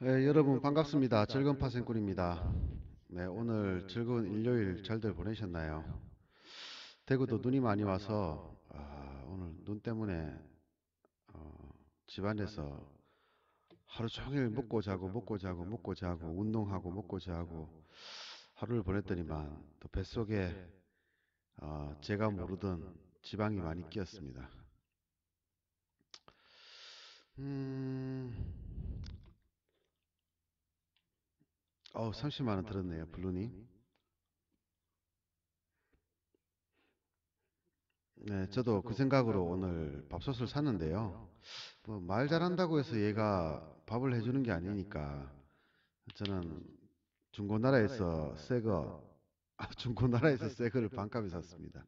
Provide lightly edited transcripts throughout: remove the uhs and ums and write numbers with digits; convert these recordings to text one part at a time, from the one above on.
네, 여러분 반갑습니다. 즐거운 파생꾼입니다. 네, 오늘 즐거운 일요일 잘들 보내셨나요? 대구도 눈이 많이 와서 오늘 눈 때문에 집안에서 하루 종일 먹고 자고 먹고 자고 먹고 자고 운동하고 먹고 자고 하루를 보냈더니만 또 뱃속에 제가 모르던 지방이 많이 끼었습니다. 음, 30만 원 들었네요, 블루님. 네, 저도 그 생각으로 오늘 밥솥을 샀는데요. 뭐 말 잘한다고 해서 얘가 밥을 해주는 게 아니니까 저는 중고나라에서 새 거, 중고나라에서 새 거를 반값에 샀습니다.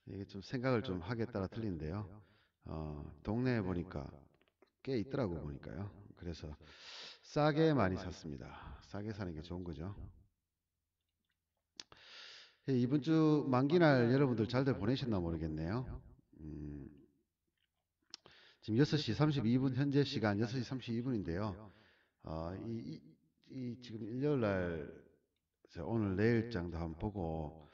이게 좀 생각을 좀 하기에 따라 틀린데요. 동네에 보니까 꽤 있더라고 보니까요. 그래서 싸게 많이 샀습니다. 싸게 사는 게 좋은 거죠. 이번 주 만기날 여러분들 잘들 보내셨나 모르겠네요. 음, 지금 6시 32분, 현재 시간 6시 32분인데요. 지금 일요일 날, 오늘 내일 장도 한번 보고,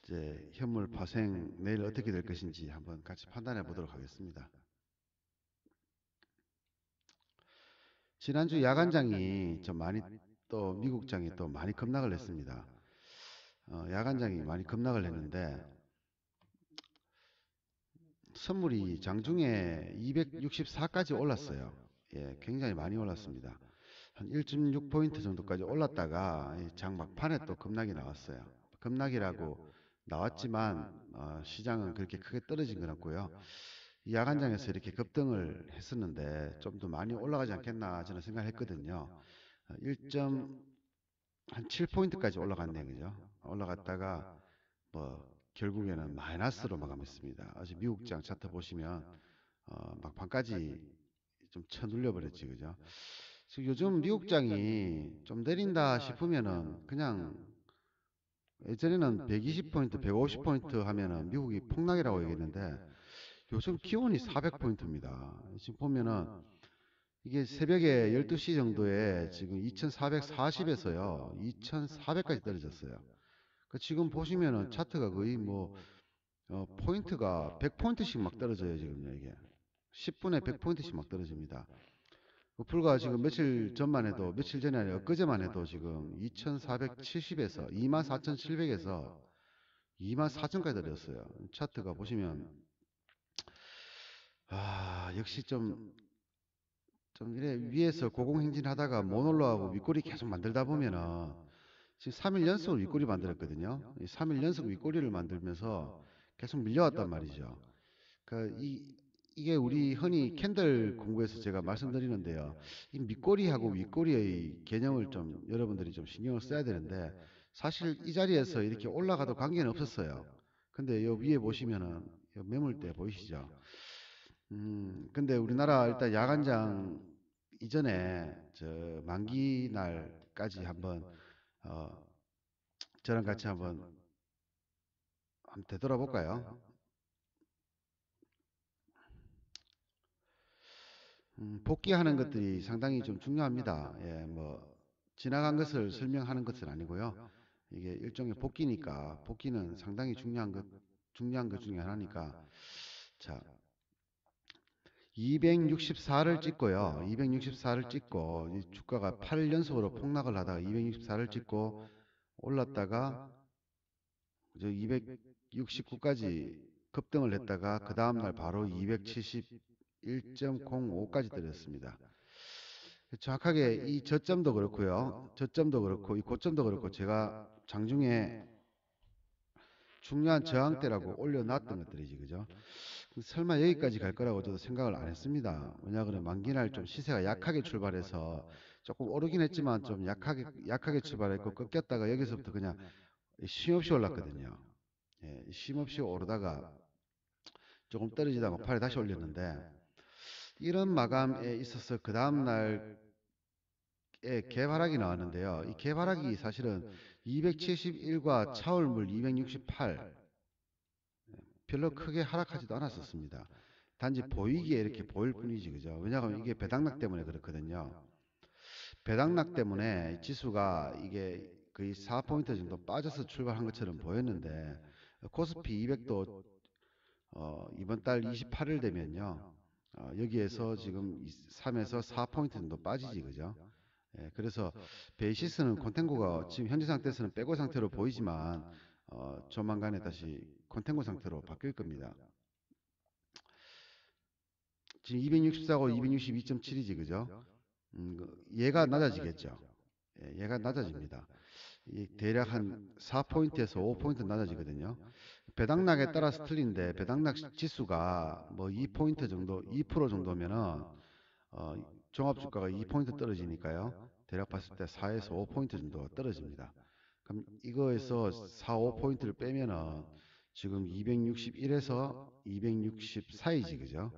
이제 현물 파생 내일 어떻게 될 것인지 한번 같이 판단해 보도록 하겠습니다. 지난주 야간장이 좀 많이, 또 미국장이 또 많이 급락을 했습니다. 야간장이 많이 급락을 했는데, 선물이 장중에 264까지 올랐어요. 예, 굉장히 많이 올랐습니다. 한 1.6포인트 정도까지 올랐다가 장 막판에 또 급락이 나왔어요. 급락이라고 나왔지만 시장은 그렇게 크게 떨어진 건 없고요. 이 야간장에서 이렇게 급등을 했었는데 좀 더 많이 올라가지 않겠나 저는 생각을 했거든요. 1.7포인트까지 올라갔네요. 그죠? 올라갔다가 뭐 결국에는 마이너스로 마감했습니다. 아직 미국장 차트 보시면 막판까지 좀 쳐눌려 버렸지, 그죠? 그래서 요즘 미국장이 좀 내린다 싶으면은 그냥 예전에는 120포인트, 150포인트 하면은 미국이 폭락이라고 얘기했는데 요즘 기온이 400포인트입니다. 지금 보면은 이게 새벽에 12시 정도에 지금 2440에서요, 2400까지 떨어졌어요. 그 지금 보시면은 차트가 거의 뭐 포인트가 100포인트씩 막 떨어져요, 지금요, 이게. 10분에 100포인트씩 막 떨어집니다. 불과 지금 며칠 전만 해도, 며칠 전에 아니라 엊그제만 해도 지금 2470에서 24,700에서 24,000까지 떨어졌어요. 차트가 보시면, 역시 좀 이래 위에서 고공행진 하다가 못 올라가고 윗꼬리 계속 만들다 보면은 지금 3일 연속 윗꼬리 만들었거든요. 이 3일 연속 윗꼬리를 만들면서 계속 밀려왔단 말이죠. 그러니까 이게 우리 흔히 캔들 공부에서 제가 말씀드리는데요. 이 밑꼬리하고 윗꼬리의 개념을 좀 여러분들이 좀 신경을 써야 되는데 사실 이 자리에서 이렇게 올라가도 관계는 없었어요. 근데 요 위에 보시면은 요 매물대 보이시죠? 근데 우리나라 일단 야간장 이전에 저 만기 날까지 한번 어 저랑 같이 한번 되돌아볼까요? 복귀하는 것들이 상당히 좀 중요합니다. 예, 뭐 지나간 것을 설명하는 것은 아니고요. 이게 일종의 복귀니까 복귀는 상당히 중요한 것 중에 하나니까 자 264를 찍고요. 264를 찍고 이 주가가 8일 연속으로 폭락을 하다가 264를 찍고 올랐다가 저 269까지 급등을 했다가 그 다음 날 바로 271.05까지 떨어졌습니다. 정확하게 이 저점도 그렇고요. 저점도 그렇고 이 고점도 그렇고 제가 장중에 중요한 저항대라고 올려놨던 것들이지, 그죠? 설마 여기까지 갈 거라고 저도 생각을 안 했습니다. 왜냐 그러면 만기날 좀 시세가 약하게 출발해서 조금 오르긴 했지만 좀 약하게 출발했고 꺾였다가 여기서부터 그냥 쉼없이 올랐거든요. 예, 쉼없이 오르다가 조금 떨어지다가 팔에 다시 올렸는데 이런 마감에 있어서 그 다음 날에 개발락이 나왔는데요. 이 개발락이 사실은 271과 차월물 268 별로 크게 하락하지도 않았었습니다. 단지 보이기에 이렇게 보일 뿐이지, 그죠? 왜냐하면 이게 배당락 때문에 그렇거든요. 배당락 때문에 지수가 이게 거의 4포인트 정도 빠져서 출발한 것처럼 보였는데 코스피 200도 이번 달 28일 되면요. 여기에서 지금 3에서 4포인트 정도 빠지지, 그죠? 예, 그래서 베이시스는 콘탱고가 지금 현재 상태에서는 빼고 상태로 보이지만 조만간에 다시 콘탱고 상태로 바뀔 겁니다. 지금 264고 262.7이지, 그죠? 얘가 낮아지겠죠. 예, 얘가 낮아집니다. 대략 한 4포인트에서 5포인트 낮아지거든요. 배당락에 따라서 틀린데 배당락 지수가 뭐 2포인트 정도, 2% 정도면은 종합주가가 2포인트 떨어지니까요. 대략 봤을 때 4에서 5포인트 정도 떨어집니다. 그럼 이거에서 4, 5포인트를 빼면은 지금 261에서 260 사이지, 그죠?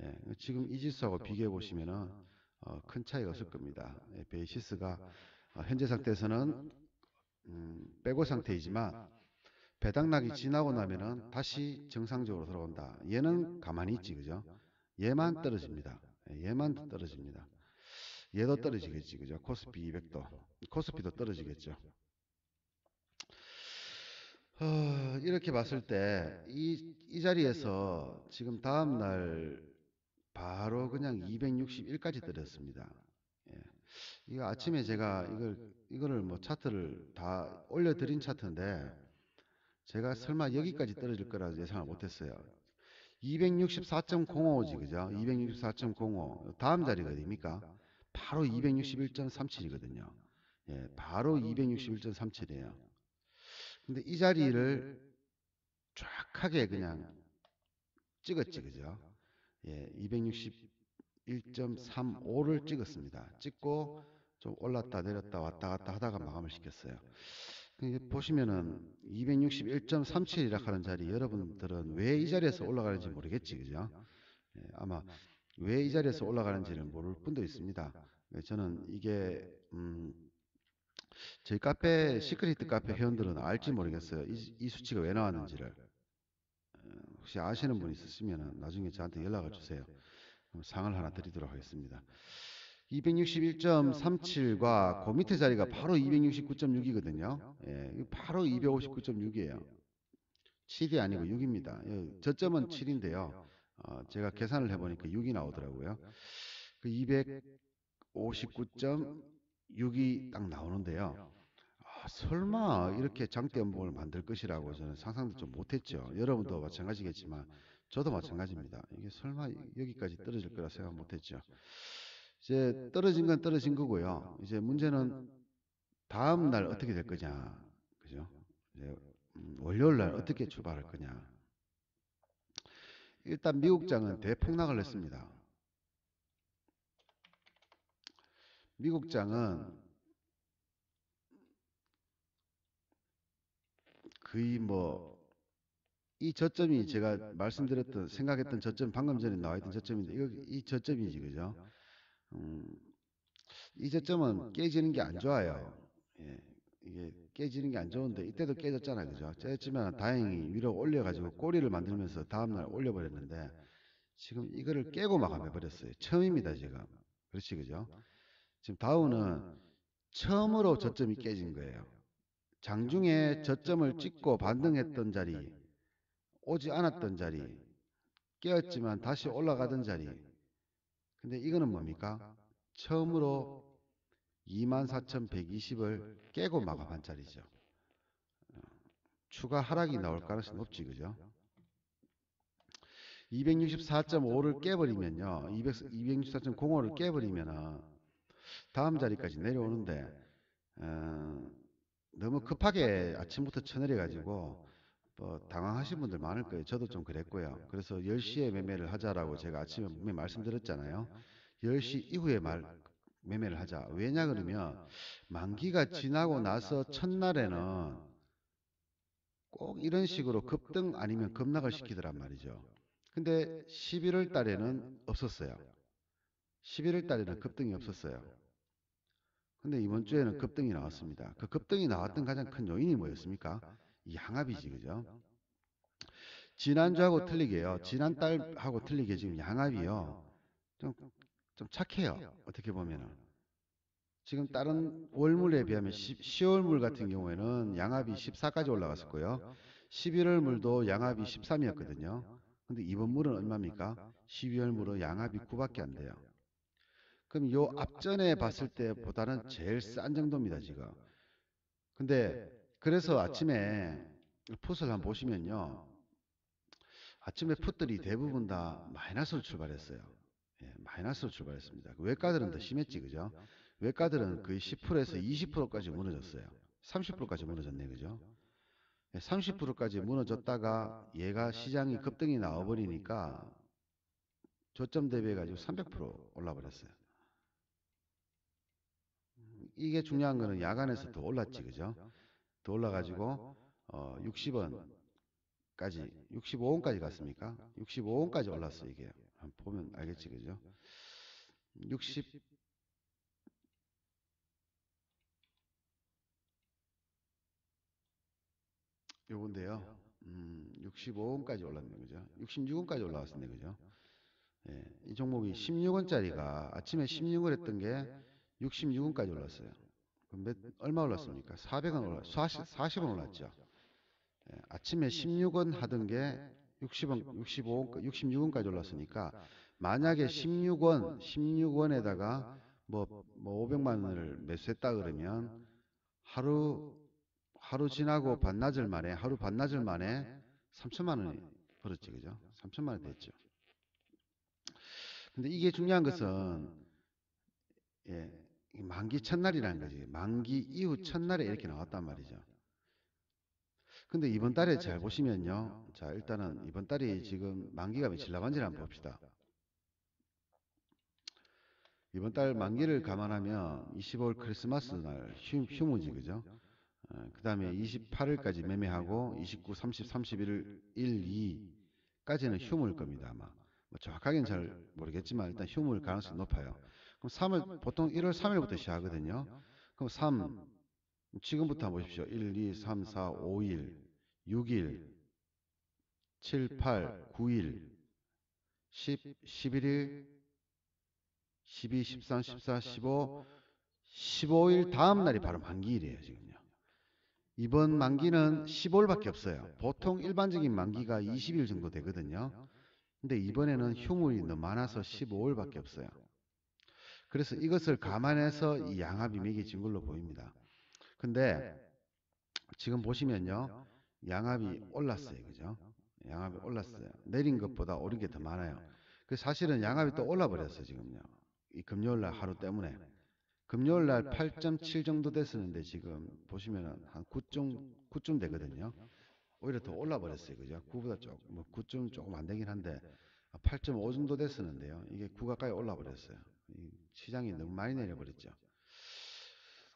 예, 지금 이 지수하고 비교해 보시면은 큰 차이가 없을 겁니다. 예, 베이시스가 현재 상태에서는 빼고 상태이지만 배당락이 지나고 나면은 다시 정상적으로 돌아온다. 얘는 가만히 있지, 그죠? 얘만 떨어집니다. 예, 얘만 떨어집니다. 얘도 떨어지겠지, 그죠? 코스피 200도, 코스피도 떨어지겠죠. 이렇게 봤을 때 이 자리에서 지금 다음 날 바로 그냥 261까지 떨어졌습니다. 예. 이거 아침에 제가 이거를 뭐 차트를 다 올려드린 차트인데 제가 설마 여기까지 떨어질 거라 예상을 못했어요. 264.05지, 그죠? 264.05. 다음 자리가 어디입니까? 바로 261.37이거든요. 예, 바로 261.37이에요. 근데 이 자리를 쫙하게 그냥 찍었지, 그죠? 예, 261.35를 찍었습니다. 찍고 좀 올랐다 내렸다 왔다 갔다 하다가 마감을 시켰어요. 보시면은 261.37이라 하는 자리, 여러분들은 왜 이 자리에서 올라가는지 모르겠지, 그죠? 예, 아마 왜 이 자리에서 올라가는지를 모를 분도 있습니다. 저는 이게 저희 카페 시크릿 카페 회원들은 알지 모르겠어요. 이 수치가 왜 나왔는지를. 혹시 아시는 분 있으시면 나중에 저한테 연락을 주세요. 그럼 상을 하나 드리도록 하겠습니다. 261.37과 그 밑에 자리가 바로 269.6이거든요. 예, 바로 259.6이에요. 7이 아니고 6입니다. 저점은 7인데요. 제가 계산을 해보니까 6이 나오더라고요. 그 259.6이 딱 나오는데요. 설마 이렇게 장대 음봉을 만들 것이라고 저는 상상도 좀 못했죠. 여러분도 마찬가지겠지만 저도 마찬가지입니다. 이게 설마 여기까지 떨어질 거라 생각 못했죠. 이제 떨어진 건 떨어진 거고요. 이제 문제는 다음 날 어떻게 될 거냐, 그죠? 이제 월요일 날 어떻게 출발할 거냐. 일단 미국장은 대폭락을 했습니다. 미국장은 거의 뭐 이 저점이 제가 말씀드렸던 생각했던 저점, 방금 전에 나와 있던 저점인데 이 저점이지, 그죠? 음, 이 저점은 깨지는 게 안 좋아요. 예, 이게 깨지는 게 안 좋은데 이때도 깨졌잖아요, 그죠? 깨졌지만 다행히 위로 올려가지고 꼬리를 만들면서 다음날 올려버렸는데 지금 이거를 깨고 마감해 버렸어요. 처음입니다, 지금. 그렇지, 그죠? 지금 다우는 처음으로 저점이 깨진 거예요. 장중에 저점을 찍고 반등했던 자리, 오지 않았던 자리, 깨었지만 다시 올라가던 자리. 근데 이거는 뭡니까? 처음으로 24,120을 깨고 마감한 자리죠. 추가 하락이 나올 가능성이 높지, 그죠? 264.5를 깨버리면요. 264.05를 깨버리면은 다음 자리까지 내려오는데 너무 급하게 아침부터 쳐내려가지고 뭐 당황하신 분들 많을 거예요. 저도 좀 그랬고요. 그래서 10시에 매매를 하자라고 제가 아침에 분명히 말씀드렸잖아요. 10시 이후에 매매를 하자. 왜냐 그러면 만기가 지나고 나서 첫날에는 꼭 이런 식으로 급등 아니면 급락을 시키더란 말이죠. 근데 11월 달에는 없었어요. 11월 달에는 급등이 없었어요. 근데 이번 주에는 급등이 나왔습니다. 그 급등이 나왔던 가장 큰 요인이 뭐였습니까? 양압이지, 그죠? 지난주하고 틀리게요. 지난달하고 틀리게 지금 양압이요. 좀, 좀 착해요. 어떻게 보면은. 지금 다른 월물에 비하면 10월물 같은 경우에는 양압이 14까지 올라갔었고요. 11월 물도 양압이 13이었거든요. 근데 이번 물은 얼마입니까? 12월 물은 양압이 9밖에 안 돼요. 그럼 요 앞전에 봤을 때보다는 제일 싼 정도입니다, 지금. 근데 그래서 아침에 풋을 한번 보시면요. 아침에 풋들이 대부분 다 마이너스로 출발했어요. 예, 마이너스로 출발했습니다. 그 외가들은 더 심했지, 그죠? 외가들은 거의 10%에서 20%까지 무너졌어요. 30%까지 무너졌네, 그죠? 30%까지 무너졌다가 얘가 시장이 급등이 나와버리니까 저점 대비해가지고 300% 올라버렸어요. 이게 중요한 거는 야간에서 더 올랐지, 그죠? 더 올라가지고 60원까지, 65원까지 갔습니까? 65원까지 올랐어, 이게. 한번 보면 알겠지, 그죠? 60, 요건데요. 65원까지 올랐네, 그죠? 66원까지 올라왔었네, 그죠? 예, 이 종목이 16원짜리가 아침에 16원 했던 게 66원까지 올랐어요. 그럼 얼마 올랐습니까? 400원 올랐, 40원 올랐죠. 예, 아침에 16원 하던 게 60원, 65원, 66원까지 올랐으니까 만약에 16원에다가 뭐 500만 원을 매수했다 그러면 하루 지나고 반나절 만에, 하루 반나절 만에 3천만 원이 벌었지, 그죠? 3천만 원 됐죠. 근데 이게 중요한 것은, 예, 만기 첫날이라는 거지. 만기 이후 첫날에 이렇게 나왔단 말이죠. 근데 이번 달에 잘 보시면요. 자, 일단은 이번 달이 지금 만기가 며칠 남았는지 한번 봅시다. 이번 달 만기를 감안하면 25일 크리스마스 날 휴무지, 그죠? 그 다음에 28일까지 매매하고 29, 30, 31일 1, 2까지는 휴무일 겁니다, 아마. 뭐 정확하게는 잘 모르겠지만 일단 휴무일 가능성이 높아요. 그럼 3월 보통 1월 3일부터 시작하거든요. 그럼 3 지금부터 한번 보십시오. 1, 2, 3, 4, 5일, 6일, 7, 8, 9일, 10, 11일, 12, 13, 14, 15, 15일 다음 날이 바로 만기일이에요, 지금요. 이번 만기는 15일밖에 없어요. 보통 일반적인 만기가 20일 정도 되거든요. 근데 이번에는 휴무일이 너무 많아서 15일밖에 없어요. 그래서 이것을 감안해서 이 양압이 매겨진 걸로 보입니다. 근데 지금 보시면요. 양압이 올랐어요. 그죠? 양압이 올랐어요. 내린 것보다 오른 게 더 많아요. 그 사실은 양압이 또 올라 버렸어요, 지금요. 이 금요일 날 하루 때문에. 금요일 날 8.7 정도 됐었는데 지금 보시면은 한 9쯤 되거든요. 오히려 더 올라 버렸어요. 그죠? 9보다 조금 뭐 9쯤 조금 안 되긴 한데 8.5 정도 됐었는데요. 이게 9 가까이 올라 버렸어요. 시장이 너무 많이 내려 버렸죠.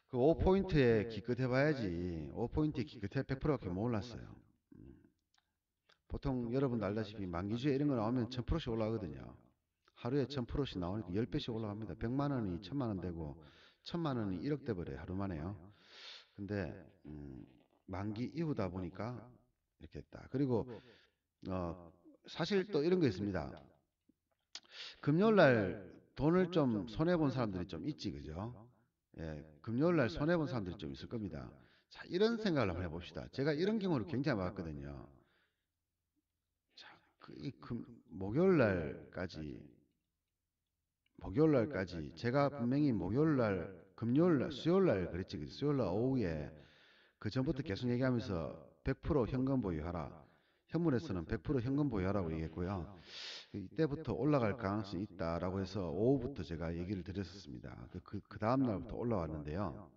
그 5포인트에 기껏 해봐야지. 5포인트에 기껏 해 100%밖에 못 올랐어요. 보통 여러분도 알다시피 만기주에 이런 거 나오면 1000%씩 올라가거든요. 하루에 1000%씩 나오니까 10배씩 올라갑니다. 100만 원이 1000만 원 되고 1000만 원이 1억 돼버려요. 하루 만에요. 근데 만기 이후다 보니까 이렇게 했다. 그리고 사실 또 이런 거 있습니다. 금요일 날 돈을 좀 손해본 사람들이 좀 있지, 그죠? 예, 금요일 날 손해본 사람들이 좀 있을 겁니다. 자, 이런 생각을 한번 해봅시다. 제가 이런 경우를 굉장히 많았거든요. 자, 목요일 날까지 제가 분명히 목요일 날, 금요일 날, 수요일 날 그랬지, 그죠? 수요일 날 오후에 그 전부터 계속 얘기하면서 100% 현금 보유하라. 현물에서는 100% 현금 보유하라고 얘기했고요. 이때부터 올라갈 가능성이 있다라고 해서 오후부터 제가 얘기를 드렸었습니다. 그 다음 날부터 올라왔는데요.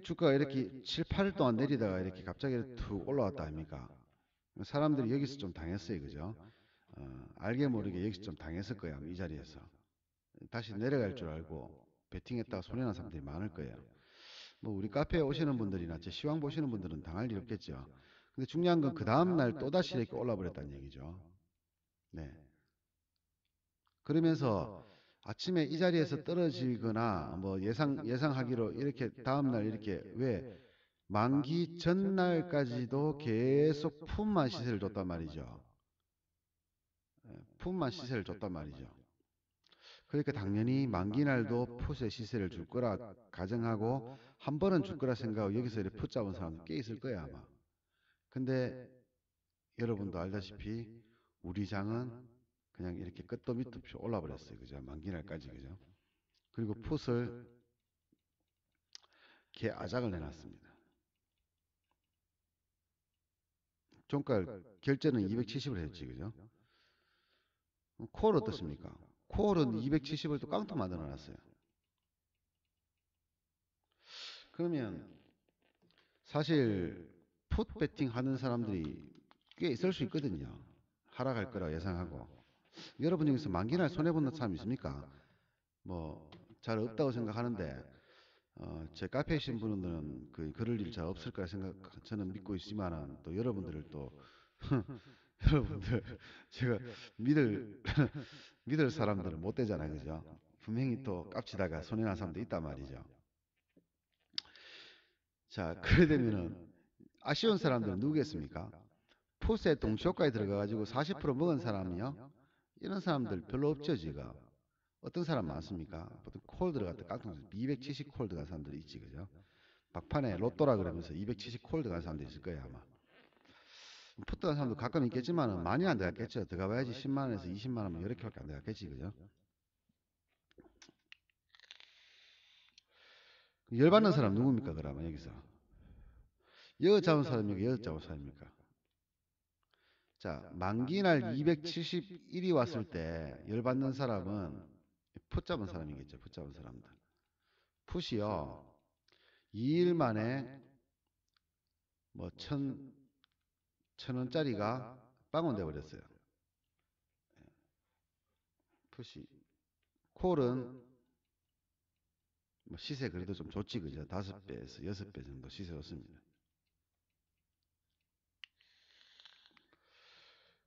주가가 이렇게 7, 8일 동안 내리다가 이렇게 갑자기 툭 올라왔다 아닙니까? 사람들이 여기서 좀 당했어요, 그죠? 알게 모르게 여기서 좀 당했을 거야, 이 자리에서. 다시 내려갈 줄 알고 베팅했다가 손해난 사람들이 많을 거예요. 뭐 우리 카페에 오시는 분들이나 제 시황 보시는 분들은 당할 일 없겠죠. 근데 중요한 건 그 다음 날 또다시 이렇게 올라버렸다는 얘기죠. 네. 그러면서 아침에 이 자리에서 떨어지거나 뭐 예상하기로 이렇게 다음 날 이렇게 왜 만기 전날까지도 계속 푸만 시세를 줬단 말이죠. 풋만 시세를 줬단 말이죠. 그러니까 당연히 만기날도 풋의 시세를 줄 거라 가정하고 한 번은 줄 거라 생각하고 여기서 이렇게 풋 잡은 사람도 꽤 있을 거야 아마. 근데 여러분도 알다시피 우리 장은 그냥 이렇게 끝도 밑도 없이 올라버렸어요. 그죠? 만기날까지. 그죠? 그리고 풋을 개 아작을 내놨습니다. 종가 결제는 270을 했지. 그죠? 콜 어떻습니까? 콜은 270을 또 깡통 만들어 놨어요. 그러면 사실 풋 배팅 하는 사람들이 꽤 있을 수 있거든요. 하락할 거라 예상하고. 여러분 중에서 만기날 손해보는 사람 있습니까? 뭐 잘 없다고 생각하는데 제 카페에 계신 분들은 그럴 일 잘 없을 거라 저는 믿고 있지만은 또 여러분들을 또 여러분들 제가 믿을 믿을 사람들은 못 되잖아요. 그죠? 분명히 또 깝치다가 손해난 사람도 있단 말이죠. 자, 그래 되면은 아쉬운 사람들은 누구겠습니까? 풋에 동시효과에 들어가가지고 40% 먹은 사람이요? 이런 사람들 별로 없죠, 지금. 어떤 사람 많습니까? 보통 콜 들어갔다 깡통 270 콜 들어간 사람들이 있지, 그죠? 막판에 로또라 그러면서 270 콜 들어간 사람들이 있을 거예요, 아마. 풋 들어간 사람도 가끔 있겠지만 많이 안 들어갔겠죠. 들어가봐야지 10만 원에서 20만 원이면 이렇게밖에 안 들어갔겠지, 그죠? 열받는 사람 누굽니까, 그러면 여기서? 여 잡은 사람입니까? 여 잡은 사람입니까? 자, 만기날 271이 왔을 때 열받는 사람은 풋 잡은 사람이겠죠. 풋 잡은 사람들. 풋이요. 2일 만에 뭐 천 원짜리가 빵원 돼 버렸어요. 풋이. 콜은 뭐 시세 그래도 좀 좋지 그죠? 5배에서 6배 정도 시세 좋습니다.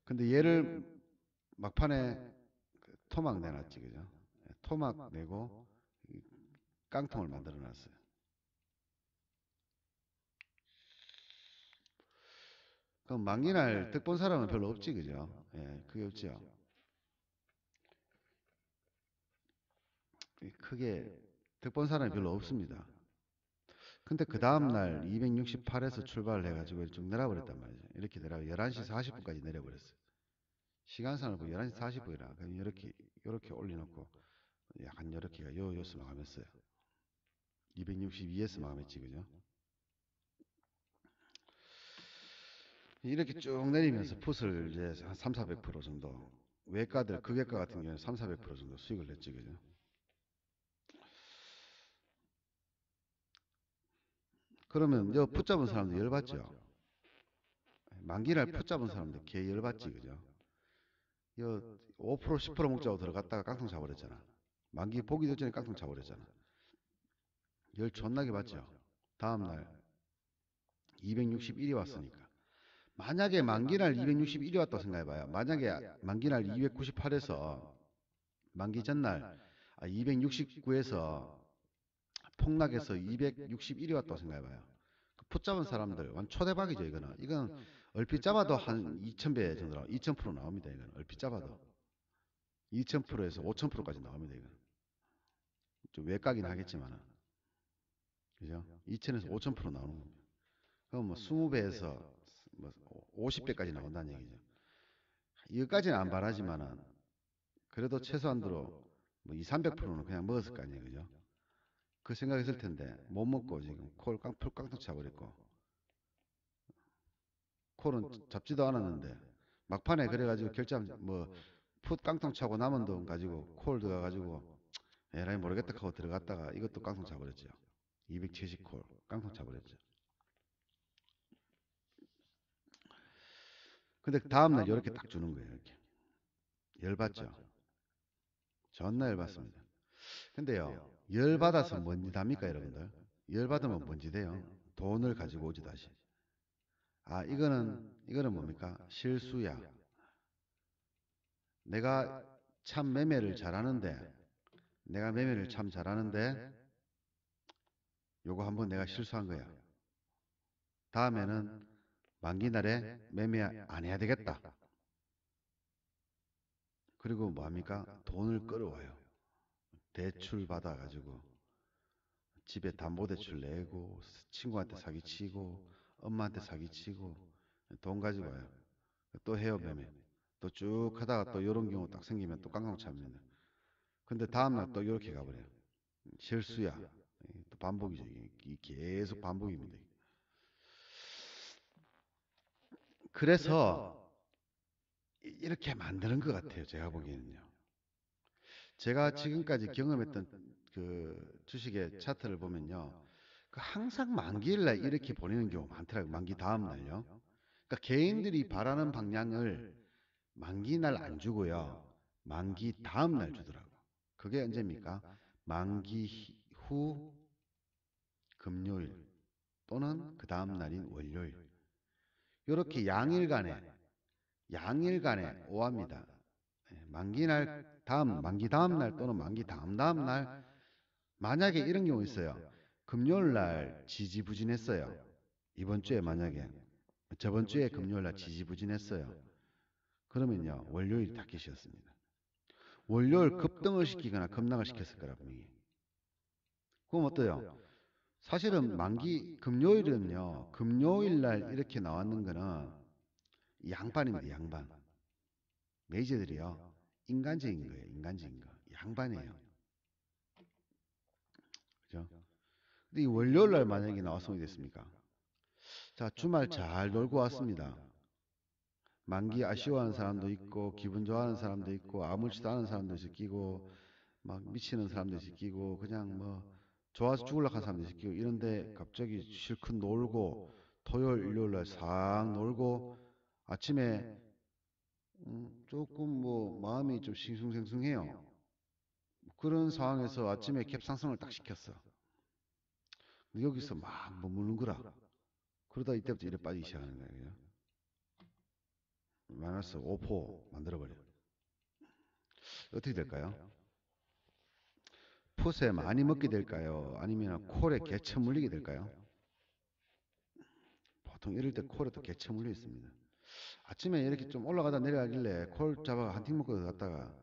근데 얘를 막판에 토막 내놨지 그죠? 토막 내고 깡통을 만들어 놨어요. 그럼 만기날 득 본 사람은 별로 없지 그죠? 예, 그게 없죠. 크게 득 본 사람이 별로 없습니다. 근데 그 다음날 268에서 출발을 해가지고 쭉 내려버렸단 말이죠. 이렇게 내려 11시 40분까지 내려버렸어요. 시간상을 보고 11시 40분이라 그냥 이렇게 올려놓고 약간 이렇게가 요요스 마감했어요. 262에서 마감했지 그죠? 이렇게 쭉 내리면서 풋을 이제 한 3, 400% 정도 외가들 극외가 같은 경우는 3, 400% 정도 수익을 냈지 그죠? 그러면 요 풋 잡은 사람들 열받죠? 만기날 풋 잡은 사람들 개 열받지 그죠? 요 5% 10% 먹자고 들어갔다가 깡통 잡아버렸잖아. 만기 보기도 전에 깡통 잡아버렸잖아. 열 존나게 받죠. 다음날 261이 왔으니까. 만약에 만기날 261이 왔다고 생각해봐요. 만약에 만기날 298에서 만기 전날 269에서 폭락해서 261이 왔다고 생각해봐요. 풋 잡은 사람들 완 초대박이죠 이거는. 이건 얼핏 잡아도 한 2000배 정도 2000% 나옵니다. 이건 얼핏 잡아도 2000%에서 5000%까지 나옵니다. 이건 좀 외곽이긴 하겠지만은 그죠? 2000에서 5000% 나오는 겁니다. 그럼 뭐 20배에서 뭐 50배까지 나온다는 얘기죠. 이거까지는 안 바라지만은 그래도 최소한도로 뭐 2, 300%는 그냥 먹었을 거 아니에요. 그죠? 그 생각했을 텐데 못 먹고 지금 풀 깡통 차버렸고 콜은 잡지도 않았는데 막판에 그래가지고 결정 뭐풋 깡통 차고 남은 돈 가지고 콜 들어가가지고 에라이 모르겠다 하고 들어갔다가 이것도 깡통 차버렸죠. 270콜 깡통 차버렸죠. 근데 다음날 이렇게 딱 주는 거예요. 이렇게 열받죠. 존나 열받습니다. 근데요 열받아서 뭔지 답니까 여러분들? 열받으면 뭔지 돼요? 돈을 가지고 오지 다시. 아 이거는 뭡니까? 실수야. 내가 참 매매를 잘하는데 내가 매매를 참 잘하는데 요거 한번 내가 실수한 거야. 다음에는 만기날에 매매 안 해야 되겠다. 그리고 뭐합니까? 돈을 끌어와요. 대출 받아가지고 집에 담보대출 내고 친구한테 사기치고 엄마한테 사기치고 돈 가지고 와요. 또 해요 매매. 또 쭉 하다가 또 이런 경우 딱 생기면 또 깡깡 찹니다. 근데 다음날 또 이렇게 가버려요. 실수야. 또 반복이죠. 이게 계속 반복입니다. 그래서 이렇게 만드는 것 같아요. 제가 보기에는요. 제가 지금까지 경험했던 그 주식의 차트를 보면요. 그 항상 만기일 날 이렇게 보내는 경우 많더라고요. 만기 다음 날요. 그러니까 개인들이 바라는 방향을 만기 날 안 주고요. 만기 다음 날 주더라고요. 그게 언제입니까? 만기 후 금요일 또는 그 다음 날인 월요일. 이렇게 양일간에 오합니다. 만기 날 다음, 만기 다음 날 또는 만기 다음 다음 날 만약에 이런 경우 있어요. 금요일 날 지지부진했어요. 이번 주에 만약에 저번 주에 금요일 날 지지부진했어요. 그러면요 월요일 타깃이었습니다. 월요일 급등을 시키거나 급락을 시켰을 거라 분명히. 그럼 어때요? 사실은 만기 금요일은요 금요일 날 이렇게 나왔는 거는 양반입니다. 양반. 메이저들이요 인간적인 거예요. 인간적인 거. 양반이에요. 그죠? 근데 이 월요일 날 만약에 나왔으면 됐습니까? 자, 주말 잘 놀고 왔습니다. 만기 아쉬워하는 사람도 있고 기분 좋아하는 사람도 있고 아무렇지도 않은 사람도 있고 막 미치는 사람도 있고 그냥 뭐 좋아서 죽을락 한 사람도 있고 이런데 갑자기 실컷 놀고 토요일 일요일 날 싹 놀고 아침에 조금 뭐 마음이 좀 싱숭생숭해요. 그런 상황에서 아침에 갭상승을 딱 시켰어. 근데 여기서 막 머무는 거라. 그러다 이때부터 이래 빠지기 시작하는 거예요. 마이너스 5% 만들어버려. 어떻게 될까요? 풋에 많이 먹게 될까요? 아니면 콜에 개쳐 물리게 될까요? 보통 이럴 때 콜에 또 개쳐 물려 있습니다. 아침에 이렇게 좀 올라가다 내려가길래 콜 잡아가 한 팀 먹고 갔다가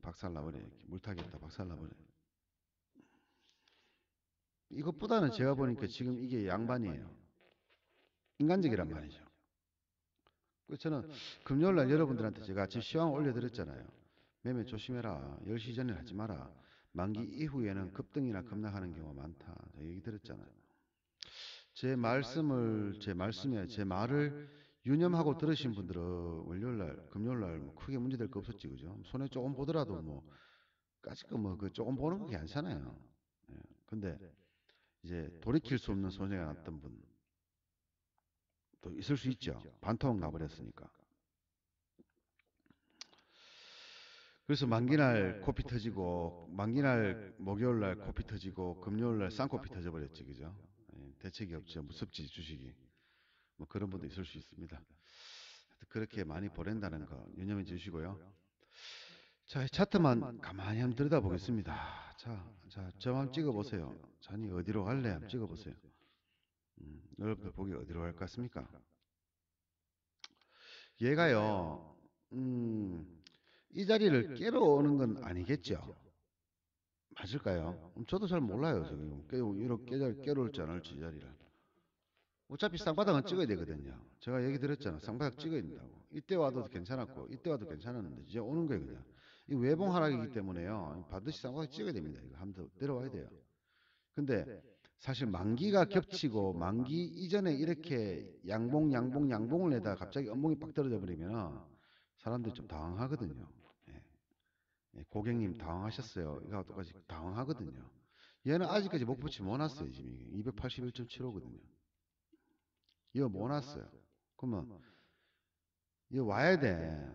박살 나버려. 이렇게 물타기했다 박살 나버려. 이것보다는 제가 보니까 지금 이게 양반이에요. 인간적이란 말이죠. 그래서 저는 금요일 날 여러분들한테 제가 아침 시황 올려드렸잖아요. 매매 조심해라. 10시 전에 하지 마라. 만기 이후에는 급등이나 급락하는 경우가 많다. 얘기 들었잖아요. 제 말을 유념하고 들으신 분들은 월요일 날, 금요일 날뭐 크게 문제될 거 없었지, 그죠? 손에 조금 보더라도 뭐, 까짓거 뭐, 그 조금 보는 거 괜찮아요. 예. 근데 이제 돌이킬 수 없는 손해가 났던 분도 있을 수 있죠. 반토막 나버렸으니까. 그래서 만기날 코피 터지고, 만기날 목요일 날 코피 터지고, 금요일 날 쌍코피 터져버렸지, 그죠? 예, 대책이 없죠. 무섭지, 주식이. 뭐 그런 분도 있을 수 있습니다. 그렇게 많이 보낸다는 거 유념해 주시고요. 자, 차트만 가만히 한번 들여다보겠습니다. 점 한번 찍어보세요. 자니 어디로 갈래? 한번 찍어보세요. 여러분들 보기 어디로 갈 것 같습니까? 얘가요, 이 자리를 깨러 오는 건 아니겠죠? 맞을까요? 저도 잘 몰라요, 지금. 이렇게 깨러 올지 안 올지 이 자리를. 어차피 쌍바닥은 찍어야 되거든요. 제가 얘기 드렸잖아. 쌍바닥 찍어야 된다고. 이때 와도 괜찮았고, 이때 와도 괜찮았는데, 이제 오는 거예요, 그냥. 이 외봉 하락이기 때문에요. 반드시 쌍바닥 찍어야 됩니다. 이거 한번 내려와야 돼요. 근데 사실 만기가 겹치고, 만기 이전에 이렇게 양봉을 내다가 갑자기 음봉이 빡 떨어져 버리면 사람들이 좀 당황하거든요. 예. 예, 고객님 당황하셨어요. 이거 똑같이 당황하거든요. 얘는 아직까지 목표치 못 왔어요. 지금 281.75거든요. 이거 못 왔어요. 그러면 이거 와야 돼.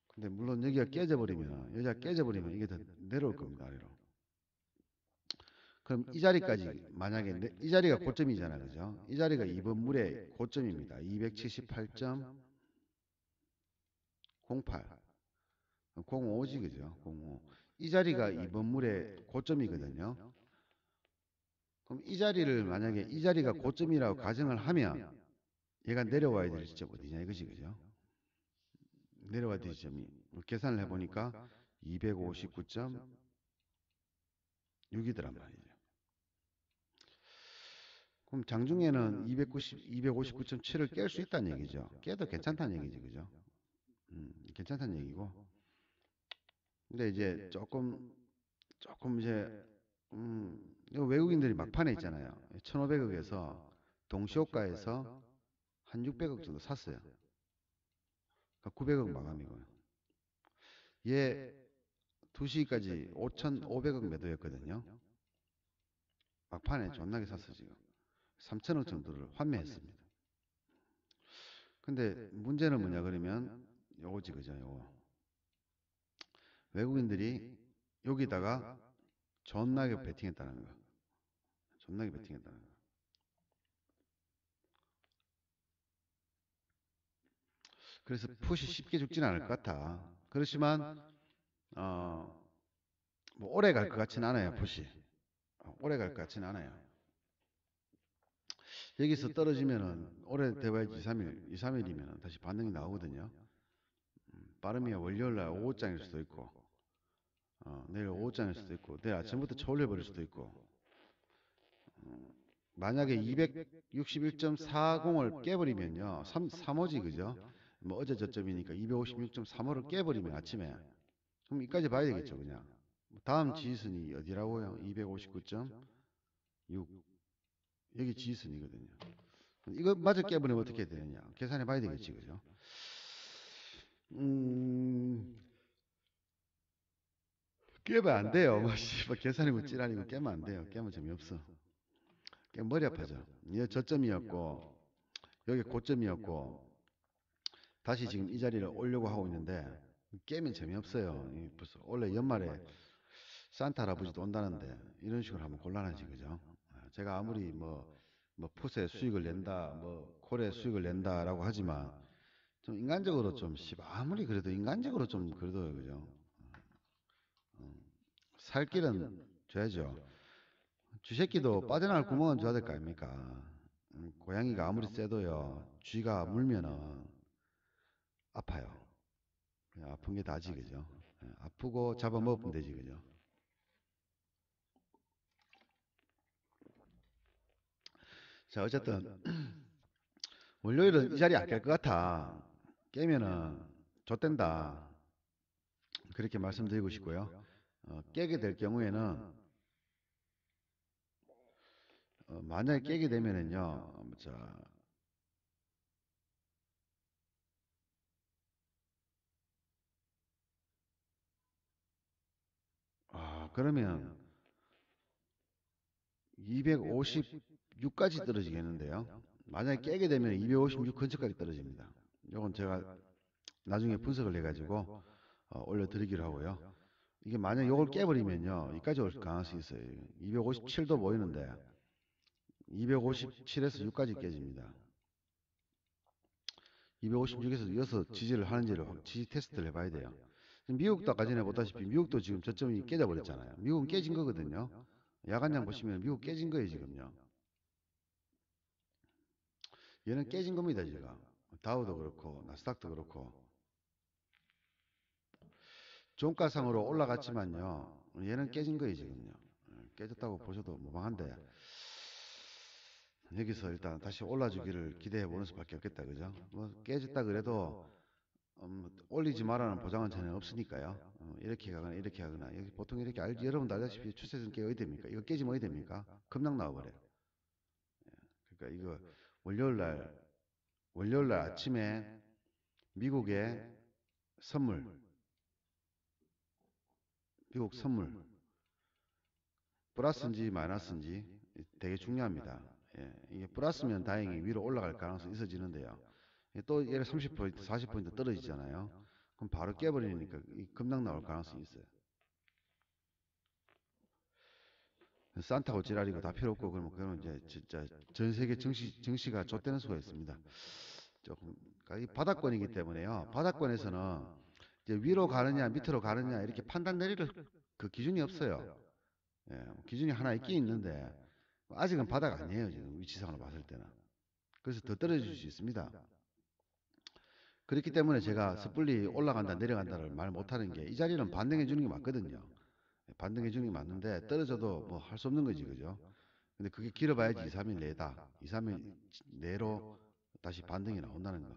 근데 물론 여기가 깨져버리면 이게 더 내려올 겁니다. 아래로. 그럼 이 자리까지 만약에 이 자리가 고점이잖아요. 그죠? 이 자리가 이번 물의 고점입니다. 278.08 05지 그죠? 05. 이 자리가 이번 물의 고점이거든요. 그럼 이 자리를 만약에 이 자리가 고점이라고 가정을 하면 얘가 내려와야 될 지점 어디냐 이거지 그죠? 내려와 지점이 계산을 해보니까 259.6이더란 말이죠. 그럼 장중에는 259.7을 깰 수 있다는 얘기죠. 깨도 괜찮다는 얘기지, 그죠? 괜찮다는 얘기고. 근데 이제 조금 이제, 이거 외국인들이 막판에 있잖아요. 1,500억에서 동시호가에서 한 600억 정도 샀어요. 그러니까 900억 마감이고요. 얘 2시까지 5,500억 매도였거든요. 막판에 존나게 샀어, 지금. 3천억 정도를 환매했습니다. 근데 문제는 뭐냐, 그러면, 요거지, 그죠, 요거. 외국인들이 여기다가 존나게 베팅했다는 거. 존나게 베팅했다는 거. 그래서 풋이 쉽게 죽지는 않을 것 같아. 그렇지만, 어, 뭐, 오래 갈 것 같지는 않아요, 풋이. 오래 갈 것 같지는 않아요. 여기서 떨어지면은, 오래 돼봐야지 2, 3일이면 다시 반등이 나오거든요. 빠르면 월요일 날 오후장일 수도 있고, 내일 오후장일 수도 있고, 내일 아침부터 쳐올려버릴 수도 있고, 만약에 261.40을 깨버리면요, 3호지, 그죠? 뭐 어제 저점이니까 256.35를 깨버리면 아침에, 그럼 이까지 봐야 되겠죠, 그냥. 다음 지지선이 어디라고요? 259.6. 여기 지지선이거든요. 이거 마저 깨버리면 어떻게 되느냐? 계산해 봐야 되겠지, 그죠? 깨면 안 돼요. 뭐, 씨발, 계산이고 찌라니고 깨면 안 돼요. 깨면 재미없어. 깨면 머리 아파져. 이게 저점이었고, 여기 고점이었고, 다시 지금 이 자리를 오려고 하고 있는데, 깨면 재미없어요. 벌써 원래 연말에 산타 할아버지도 온다는데, 이런 식으로 하면 곤란하지, 그죠? 제가 아무리 뭐 풋에 수익을 낸다, 뭐 콜에 수익을 낸다라고 하지만, 좀 인간적으로 좀, 씨발, 아무리 그래도 인간적으로 좀 그래도, 그죠? 살 길은 줘야죠. 쥐새끼도 빠져나갈 구멍은 줘야 될 거 아닙니까? 고양이가 아무리 세도요, 쥐가 물면은 아파요. 그냥 아픈 게 다지, 그죠? 아프고 잡아먹으면 되지, 그죠? 자, 어쨌든, 월요일은 이 자리 안 깰 것 같아. 깨면은 좆된다. 그렇게 말씀드리고 싶고요. 깨게 될 경우에는, 만약에 깨게 되면은요, 자, 그러면 256까지 떨어지겠는데요. 만약에 깨게 되면 256 근처까지 떨어집니다. 이건 제가 나중에 분석을 해가지고 올려드리기로 하고요. 이게 만약 이걸 깨버리면요, 여기까지 올 가능성이 있어요. 257도 보이는데 257에서 6까지 깨집니다. 256에서 이어서 지지를 하는지를 지지 테스트를 해봐야 돼요. 미국도 아까 전에 보다시피 미국도 지금 저점이 깨져버렸잖아요. 미국은 깨진 거거든요. 야간장 보시면 미국 깨진 거예요, 지금요. 얘는 깨진 겁니다, 지금. 다우도 그렇고 나스닥도 그렇고. 종가상으로 올라갔지만요, 얘는 깨진 거예요, 지금요. 깨졌다고 보셔도 무방한데, 여기서 일단 다시 올라주기를 기대해 보는 수밖에 없겠다, 그죠? 뭐 깨졌다 그래도 올리지 말라는 보장은 전혀 없으니까요. 이렇게 가거나 이렇게 하거나, 여기 보통 이렇게 여러분도 알다시피 추세선 깨 어디 됩니까? 이거 깨지면 어디 됩니까? 급락 나와버려요. 그러니까 이거 월요일 날 월요일 날 아침에 미국의 선물, 미국 선물 플러스인지 마이너스인지 되게 중요합니다. 예, 이게 플러스면 다행히 위로 올라갈 가능성이 있어지는데요. 또 예를 30포인트, 40포인트 떨어지잖아요. 그럼 바로 깨버리니까 급락 나올 가능성이 있어요. 산타고 지랄이고 다 필요 없고 그러면 이제 진짜 전 세계 증시가 좆되는 수가 있습니다. 조금 그러니까 이 바닥권이기 때문에요. 바닥권에서는 이제 위로 가느냐 밑으로 가느냐 이렇게 판단 내릴 그 기준이 없어요. 예, 기준이 하나 있긴 있는데 아직은 바닥 아니에요, 지금 위치상으로 봤을 때는. 그래서 더 떨어질 수 있습니다. 그렇기 때문에 제가 섣불리 올라간다 내려간다를 말 못하는 게 이 자리는 반등해 주는 게 맞거든요. 반등해 주는 게 맞는데 떨어져도 뭐 할 수 없는 거지, 그죠? 근데 그게 길어봐야지 2, 3일 내다. 2, 3일 내로 다시 반등이 나온다는 거.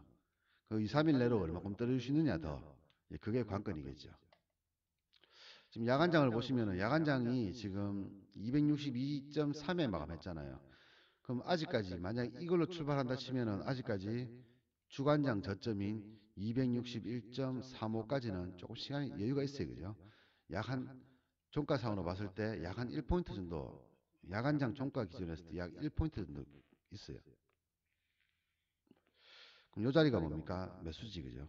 그 2, 3일 내로 얼마큼 떨어질 수 있느냐 더. 그게 관건이겠죠. 지금 야간장을 보시면은 야간장이 지금 262.3에 마감했잖아요. 그럼 아직까지 만약 이걸로 출발한다 치면은 아직까지 주간장 저점인 261.35까지는 조금 시간이 여유가 있어요. 그죠? 약 한 종가상으로 봤을 때 약 한 1포인트 정도 야간장 종가 기준으로 했을 때 약 1포인트 정도 있어요. 그럼 요 자리가 뭡니까? 매수지 그죠?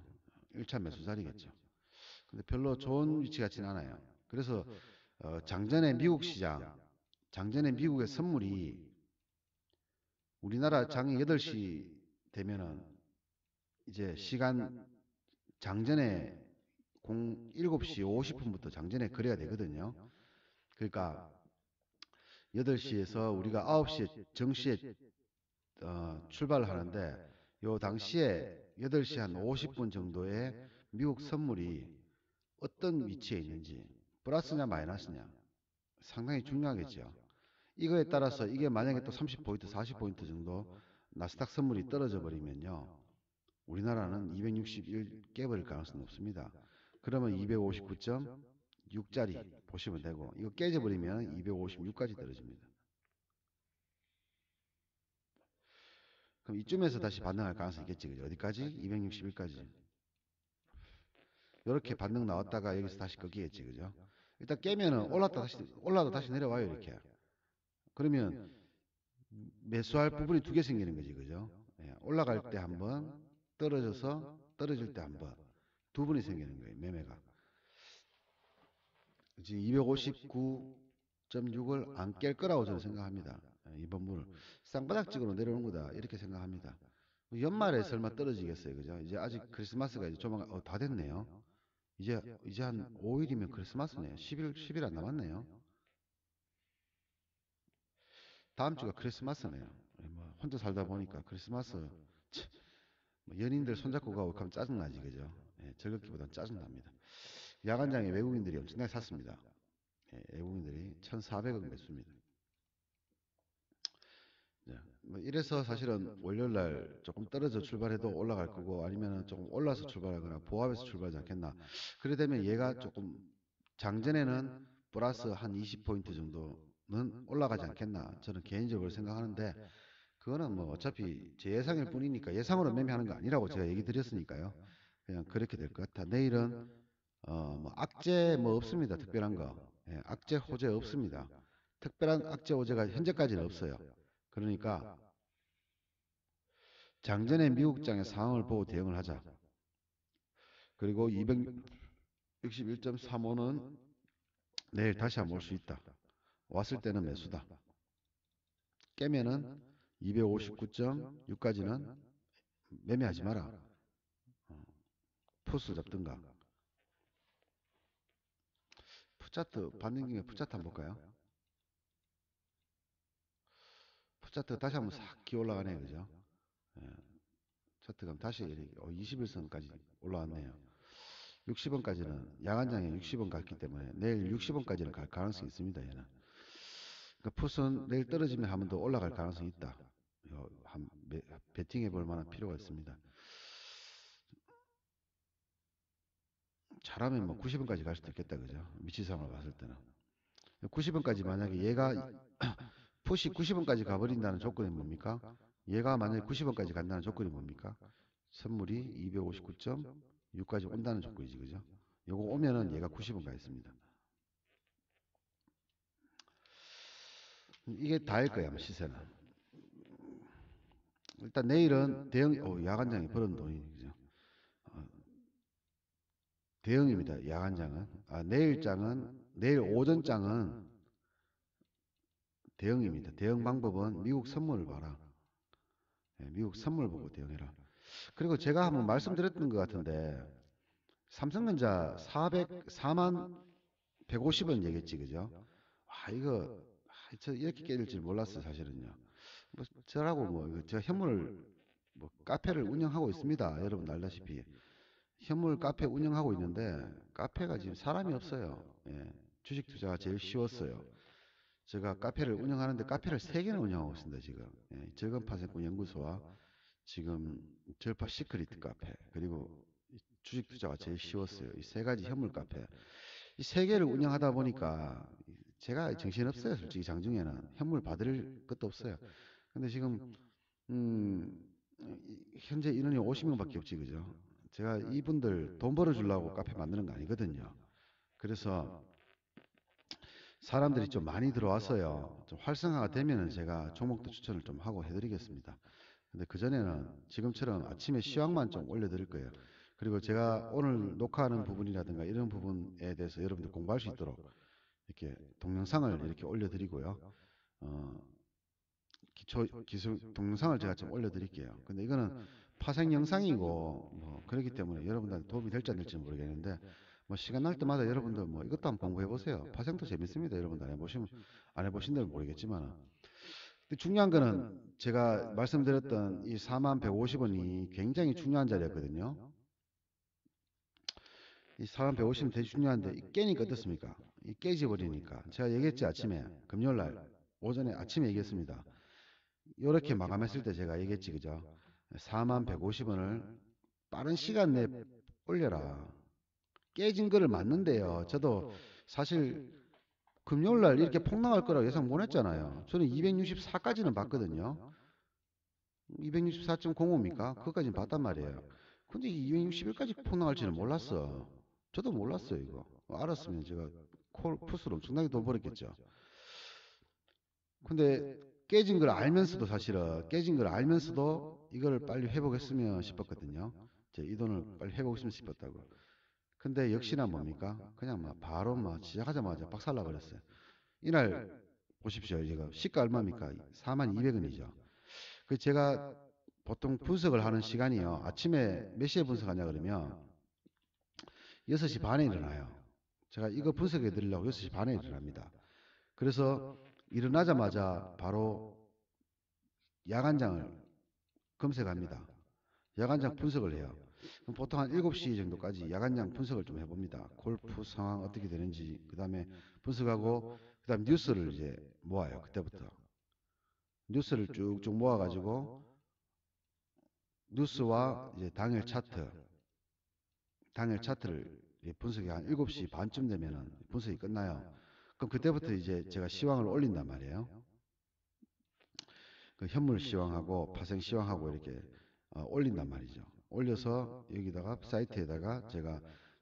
1차 매수 자리겠죠. 근데 별로 좋은 위치 같지는 않아요. 그래서 장전에 미국 시장, 장전에 미국의 선물이 우리나라 장이 8시 되면은 이제 시간 장전에 7시 50분부터 장전에 거래가 되거든요. 그러니까 8시에서 우리가 9시에 정시에 출발을 하는데 요 당시에 8시 한 50분 정도에 미국 선물이 어떤 위치에 있는지 플러스냐 마이너스냐 상당히 중요하겠죠. 이거에 따라서 이게 만약에 또 30포인트, 40포인트 정도 나스닥 선물이 떨어져 버리면요. 우리나라는 261 깨버릴 가능성이 높습니다. 그러면 259.6짜리 보시면 되고 이거 깨져버리면 256까지 떨어집니다. 그럼 이쯤에서 다시 반등할 가능성이 있겠지. 그죠? 어디까지? 261까지. 이렇게 반등 나왔다가 여기서 다시 꺾이겠지. 그죠? 일단 깨면은 올라도 다시 내려와요. 이렇게. 그러면 매수할 부분이 두 개 생기는 거지. 그죠? 예, 올라갈 때 한 번, 떨어져서 떨어질 때 한 번. 두 번이 생기는 거예요. 매매가. 지금 259.6을 안 깰 거라고 저는 생각합니다. 이번 물을 쌍바닥찍으로 내려오는 거다 이렇게 생각합니다. 연말에 설마 떨어지겠어요, 그죠? 이제 아직 크리스마스가 이제 조만간 다 됐네요. 이제 한 5일이면 크리스마스네요. 10일 안 남았네요. 다음 주가 크리스마스네요. 뭐 혼자 살다 보니까 크리스마스 뭐 연인들 손잡고 가고 가면 짜증나지, 그죠? 예, 즐겁기보단 짜증납니다. 야간장에 외국인들이 엄청나게 샀습니다. 예, 외국인들이 1,400억 매수입니다. 네. 뭐 이래서 사실은 월요일 날 조금 떨어져 출발해도 올라갈 거고 아니면 조금 올라서 출발하거나 보합해서 출발하지 않겠나. 그래 되면 얘가 조금 장전에는 플러스 한 20포인트 정도는 올라가지 않겠나. 저는 개인적으로 생각하는데 그거는 뭐 어차피 제 예상일 뿐이니까 예상으로 매매하는 거 아니라고 제가 얘기 드렸으니까요. 그냥 그렇게 될 것 같아. 내일은 뭐 악재 뭐 없습니다. 특별한 거. 예, 악재 호재 없습니다. 특별한 악재 호재가 현재까지는 없어요. 그러니까 장전의 미국장의 상황을 보고 대응을 하자. 그리고 261.35는 내일 다시 한번 올 수 있다. 왔을 때는 매수다. 깨면은 259.6까지는 매매하지 마라. 푸스 잡든가. 풋차트 받는 김에 풋차트 한번 볼까요? 풋차트 다시 한번 싹 기어 올라가네, 그죠? 예, 차트가 다시 21선까지 올라왔네요. 60원까지는 야간장에 60원 갔기 때문에 내일 60원까지는 갈 가능성이 있습니다. 얘는. 그러니까 풋은 내일 떨어지면 한 번 더 올라갈 가능성이 있다. 베팅해 볼 만한 필요가 있습니다. 잘하면 뭐 90원까지 갈 수도 있겠다, 그죠? 미치상으로 봤을 때는. 90원까지 만약에 얘가 풋이 90원까지 가버린다는 조건이 뭡니까? 얘가 만약에 90원까지 간다는 조건이 뭡니까? 선물이 259.6까지 온다는 조건이지, 그죠? 요거 오면은 얘가 90원 가 있습니다. 이게 다일 거야, 아마 시세는. 일단 내일은 야간장이 벌은 돈이, 그죠? 어, 대형입니다, 야간장은. 내일 오전장은 대형입니다. 대형 방법은 미국 선물을 봐라. 예, 미국 선물 보고 대응해라. 그리고 제가 한번 말씀드렸던 것 같은데 삼성전자 4만 150원 얘기했지, 그죠? 이거 저 이렇게 깨질 줄 몰랐어요, 사실은요. 뭐 저라고 뭐 제가 현물을 뭐 카페를 운영하고 있습니다. 여러분 알다시피 현물 카페 운영하고 있는데 카페가 지금 사람이 없어요. 예, 주식 투자가 제일 쉬웠어요. 제가 카페를 운영하는데 카페를 세 개나 운영하고 있습니다. 지금 예, 저금파생꾼 연구소와 지금 절파 시크릿 카페 그리고 주식 투자가 제일 쉬웠어요. 이 세 가지 현물 카페 이 세 개를 운영하다 보니까 제가 정신없어요. 솔직히 장중에는 현물 받을 것도 없어요. 근데 지금 음, 현재 인원이 50명밖에 없지 그죠? 제가 이분들 돈 벌어주려고 카페 만드는 거 아니거든요. 그래서 사람들이 좀 많이 들어와서요. 좀 활성화가 되면은 제가 종목도 추천을 좀 하고 해드리겠습니다. 근데 그전에는 지금처럼 아침에 시황만 좀 올려드릴 거예요. 그리고 제가 오늘 녹화하는 부분이라든가 이런 부분에 대해서 여러분들 공부할 수 있도록 이렇게 동영상을 이렇게 올려드리고요. 어, 기술 동영상을 제가 좀 올려드릴게요. 근데 이거는 파생 영상이고 뭐 그렇기 때문에 여러분들한테 도움이 될지 안 될지 모르겠는데 뭐 시간 날 때마다 여러분들 뭐 이것도 한번 공부해 보세요. 파생도 재밌습니다. 여러분들 안 해보신다면 모르겠지만 근데 중요한 거는 제가 말씀드렸던 이 4150원이 굉장히 중요한 자리였거든요. 이 4150원 되게 중요한데 이 깨니까 어떻습니까? 이 깨져버리니까 제가 얘기했지 아침에 금요일 날 오전에 아침에 얘기했습니다. 이렇게 마감했을 때 제가 얘기했지 그죠? 4150원을 빠른 시간 내에 올려라. 깨진 거를 맞는데요. 저도 사실 금요일 날 이렇게 폭락할 거라고 예상 못 했잖아요. 저는 264까지는 봤거든요. 264.05입니까? 그것까지는 봤단 말이에요. 근데 261까지 폭락할지는 몰랐어. 저도 몰랐어요, 이거. 알았으면 제가 풋으로 엄청나게 돈 벌었겠죠. 근데 깨진 걸 알면서도 사실은 깨진 걸 알면서도 이걸 빨리 회복했으면 싶었거든요. 이 돈을 빨리 회복했으면 싶었다고. 근데 역시나 뭡니까? 그냥 막 바로 막 시작하자마자 박살나 버렸어요. 이날 보십시오. 제가 시가 얼마입니까? 42,200원이죠. 그 제가 보통 분석을 하는 시간이요. 아침에 몇 시에 분석하냐 그러면 6시 반에 일어나요. 제가 이거 분석해 드리려고 6시 반에 일어납니다. 그래서 일어나자마자 바로 야간장을 검색합니다. 야간장 분석을 해요. 보통 한 7시 정도까지 야간장 분석을 좀 해봅니다. 골프 상황 어떻게 되는지, 그 다음에 분석하고, 그 다음 뉴스를 이제 모아요. 그때부터. 뉴스를 쭉쭉 모아가지고, 뉴스와 이제 당일 차트를 분석이 한 7시 반쯤 되면은 분석이 끝나요. 그럼 그때부터 이제 제가 시황을 올린단 말이에요. 그 현물 시황하고 파생 시황하고 이렇게 올린단 말이죠. 올려서 여기다가 사이트에다가 제가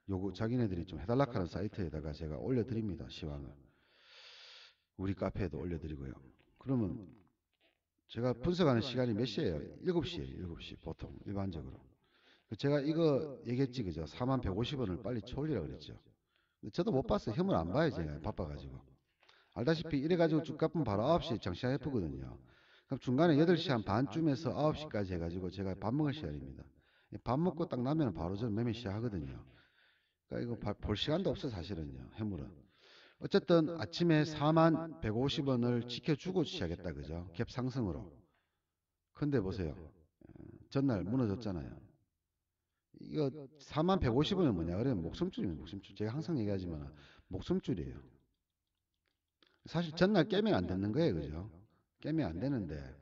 요거 자기네들이 좀 해달라 하는 사이트에다가 제가 올려드립니다. 시황을. 우리 카페에도 올려드리고요. 그러면 제가 분석하는 시간이 몇 시예요? 7시예요. 7시 보통 일반적으로. 제가 이거 얘기했지 그죠? 4150원을 빨리 쳐올리라 그랬죠. 근데 저도 못 봤어요. 현물 안 봐요. 제가 바빠가지고. 알다시피 이래가지고 쭉 갚으면 바로 9시에 장시장 예쁘거든요. 그럼 중간에 8시 한 반쯤에서 9시까지 해가지고 제가 밥 먹을 시간입니다. 밥 먹고 딱 나면 바로 저는 매매 시작하거든요. 그러니까 이거 볼 시간도 없어 사실은요. 해물은. 어쨌든 아침에 4만 150원을 지켜주고 시작했다 그죠? 갭 상승으로. 근데 보세요. 전날 무너졌잖아요. 이거 4만 150원은 뭐냐? 그러면 목숨줄이면 목숨줄. 제가 항상 얘기하지만 목숨줄이에요. 사실 전날 깨면 안 되는 거예요. 그죠? 깨면 안 되는데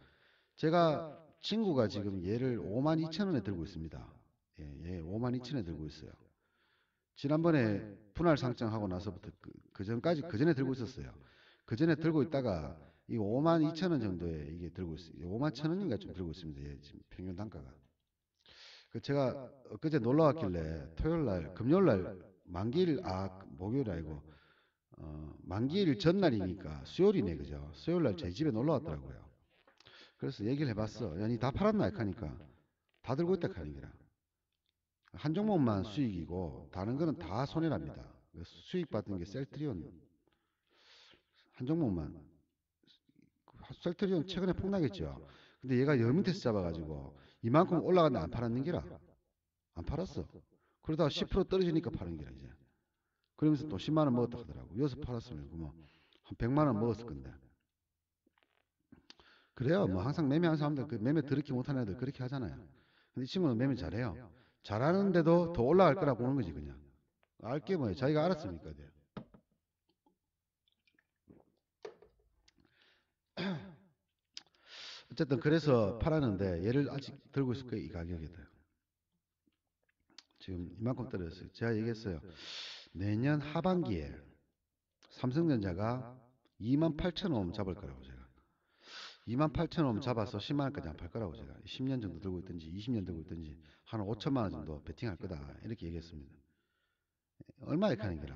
제가 친구가 지금 얘를 5만 2천 원에 들고 있습니다. 예, 5만 2천 원에 들고 있어요. 지난번에 분할 상장하고 나서부터 그 전까지 그 전에 들고 있었어요. 그 전에 들고 있다가 이 5만 2천 원 정도에 이게 들고 있어요. 5만 천 원인가 좀 들고 있습니다. 예, 지금 평균 단가가. 그 제가 엊그제 놀러 왔길래 토요일 날, 금요일 날 만기일 목요일 아니고 만기일 전날이니까 수요일이네 그죠? 수요일 날 제 집에 놀러 왔더라고요. 그래서 얘기를 해봤어. 야, 니 다 팔았나? 하니까 다 들고 있다 하는 게라. 한 종목만 수익이고 다른 거는 다 손해랍니다. 수익 받은 게 셀트리온 한 종목만. 셀트리온 최근에 폭락했죠. 근데 얘가 여 밑에서 잡아가지고 이만큼 올라갔는데 안 팔았는 게라. 안 팔았어. 그러다가 10% 떨어지니까 파는 게라 이제. 그러면서 또 10만 원 먹었다 하더라고. 여기서 팔았으면 뭐한 100만 원 먹었을 건데. 그래요. 뭐 항상 매매하는 사람들 그 매매 더럽게 못하는 애들 그렇게 하잖아요. 근데 이 친구는 매매 잘해요. 잘하는데도 더 올라갈 거라고 보는 거지 그냥. 알게 뭐예요. 자기가 알았으니까 돼요. 어쨌든 그래서 팔았는데 얘를 아직 들고 있을 거예요. 이 가격에다. 지금 이만큼 떨어졌어요. 제가 얘기했어요. 내년 하반기에 삼성전자가 28,000원 잡을 거라고 제가. 28,000원 잡아서 10만 원까지 안 팔 거라고 제가. 10년 정도 들고 있든지 20년 들고 있든지 한 5천만 원 정도 베팅할 거다. 이렇게 얘기했습니다. 얼마에 카는 기라?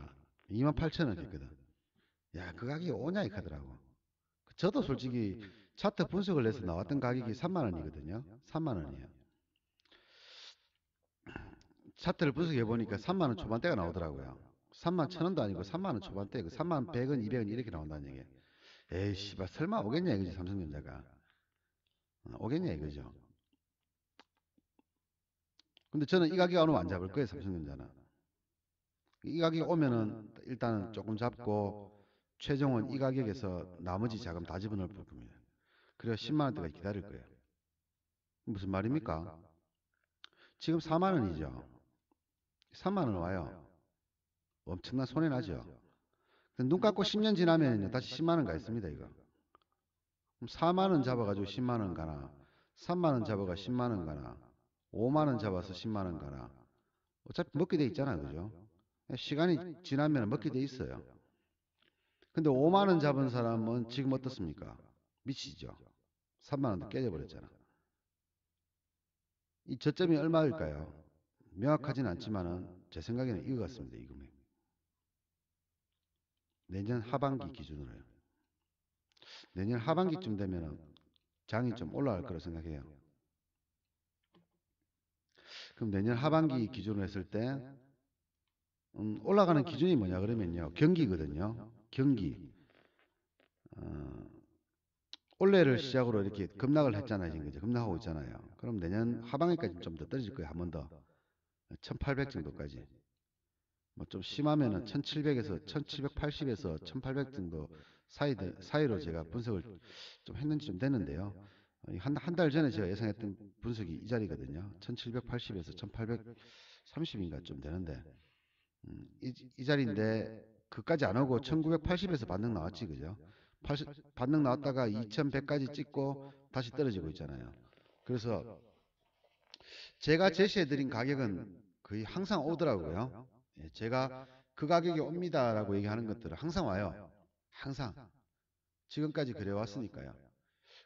28,000원 했거든. 야, 그 가격이 오냐 이 카더라고. 저도 솔직히 차트 분석을 해서 나왔던 가격이 3만 원이거든요. 3만 원이에요. 차트를 분석해 보니까 3만 원 초반대가 나오더라고요. 3만 1,000원도 아니고 3만 원 초반대, 그 3만 100원, 200원 이렇게 나온다는 얘기예요. 에이, 씨발, 설마 오겠냐 이거지, 삼성전자가. 오겠냐 이거죠. 근데 저는 이 가격 안 오면 안 잡을 거예요, 삼성전자는. 이 가격이 오면은 일단은 조금 잡고 최종은 이 가격에서 나머지 자금 다 집어넣을 겁니다. 그래야 10만 원대까지 기다릴 거예요. 무슨 말입니까? 지금 4만 원이죠. 3만 원 와요. 엄청난 손해 나죠. 눈 감고 10년 지나면 다시 10만 원 가 있습니다, 이거. 그럼 4만 원 잡아가지고 10만 원 가나, 3만 원 잡아가 10만 원 가나, 5만 원 잡아서 10만 원 가나. 어차피 먹게 돼 있잖아요, 그죠? 시간이 지나면 먹게 돼 있어요. 근데 5만 원 잡은 사람은 지금 어떻습니까? 미치죠. 3만 원도 깨져버렸잖아. 이 저점이 얼마일까요? 명확하진 않지만은 제 생각에는 이거 같습니다. 이 금액. 내년 하반기 기준으로요. 내년 하반기쯤 되면은 장이 좀 올라갈 거라 생각해요. 그럼 내년 하반기 기준으로 했을 때 올라가는 기준이 뭐냐 그러면요. 경기거든요. 경기. 어, 올해를 시작으로 이렇게 급락을 했잖아요. 지금 이제 급락하고 있잖아요. 그럼 내년 하반기까지 좀 더 떨어질 거예요. 한 번 더. 1800 정도까지. 뭐 좀 심하면은 1700에서 1780에서 1800 정도 사이로 제가 분석을 좀 했는지 좀 됐는데요. 한 달 전에 제가 예상했던 분석이 이 자리거든요. 1780에서 1830인가 좀 되는데, 이 자리인데, 그까지 안 오고 1980에서 반등 나왔지, 그죠? 반등 나왔다가 2100까지 찍고 다시 떨어지고 있잖아요. 그래서 제가 제시해드린 가격은 거의 항상 오더라고요. 예, 제가 그 가격이 옵니다라고 얘기하는 것들은 항상 와요. 항상. 지금까지 그래 왔으니까요.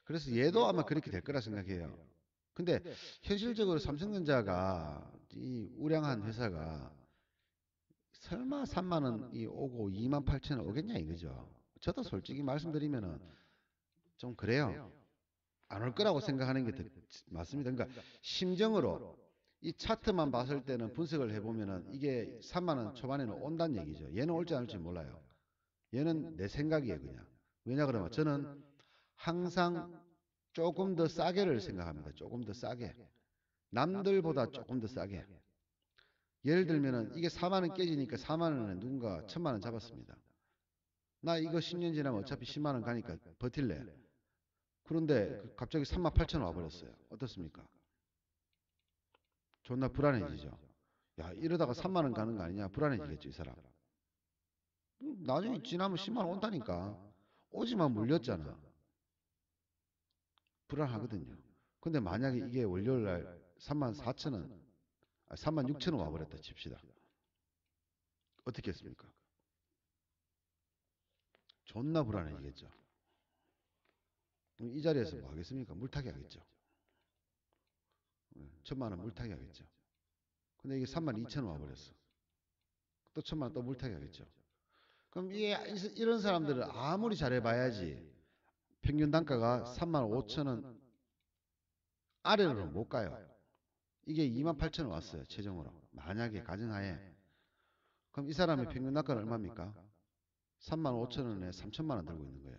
그래서 얘도 아마 그렇게 될 거라 생각해요. 근데 현실적으로 삼성전자가 이 우량한 회사가 설마 3만 원이 오고 2만 8천 원 오겠냐 이거죠. 저도 솔직히 말씀드리면은 좀 그래요. 안 올 거라고 생각하는 게 맞습니다. 그러니까 심정으로 이 차트만 봤을 때는 분석을 해보면은 이게 3만 원 초반에는 온다는 얘기죠. 얘는 올지 안 올지 몰라요. 얘는 내 생각이에요, 그냥. 왜냐 그러면 저는 항상 조금 더 싸게를 생각합니다. 조금 더 싸게. 남들보다 조금 더 싸게. 예를 들면은 이게 4만 원 깨지니까 4만 원에 누군가 1,000만 원 잡았습니다. 나 이거 10년 지나면 어차피 10만 원 가니까 버틸래. 그런데 갑자기 3만 8천 원 와버렸어요. 어떻습니까? 존나 불안해지죠. 야, 이러다가 3만 원 가는 거 아니냐? 불안해지겠죠, 이 사람. 나중에 지나면 10만 원 온다니까. 오지만 물렸잖아. 불안하거든요. 근데 만약에 이게 월요일 날 3만 4천 원, 3만 6천 원 와버렸다 칩시다. 어떻게 했습니까? 존나 불안해지겠죠. 이 자리에서 뭐 하겠습니까? 물타기 하겠죠. 1,000만 원 물타기 하겠죠. 근데 이게 3만 2천 원 와버렸어. 또 1,000만 원 또 물타기 하겠죠. 그럼 이런 사람들은 아무리 잘해봐야지 평균 단가가 3만 5천 원 아래로는 못 가요. 이게 2만 8천 원 왔어요. 최종으로. 만약에 가정하에. 그럼 이 사람의 평균 단가는 얼마입니까? 3만 5천 원에 3천만 원 들고 있는 거예요.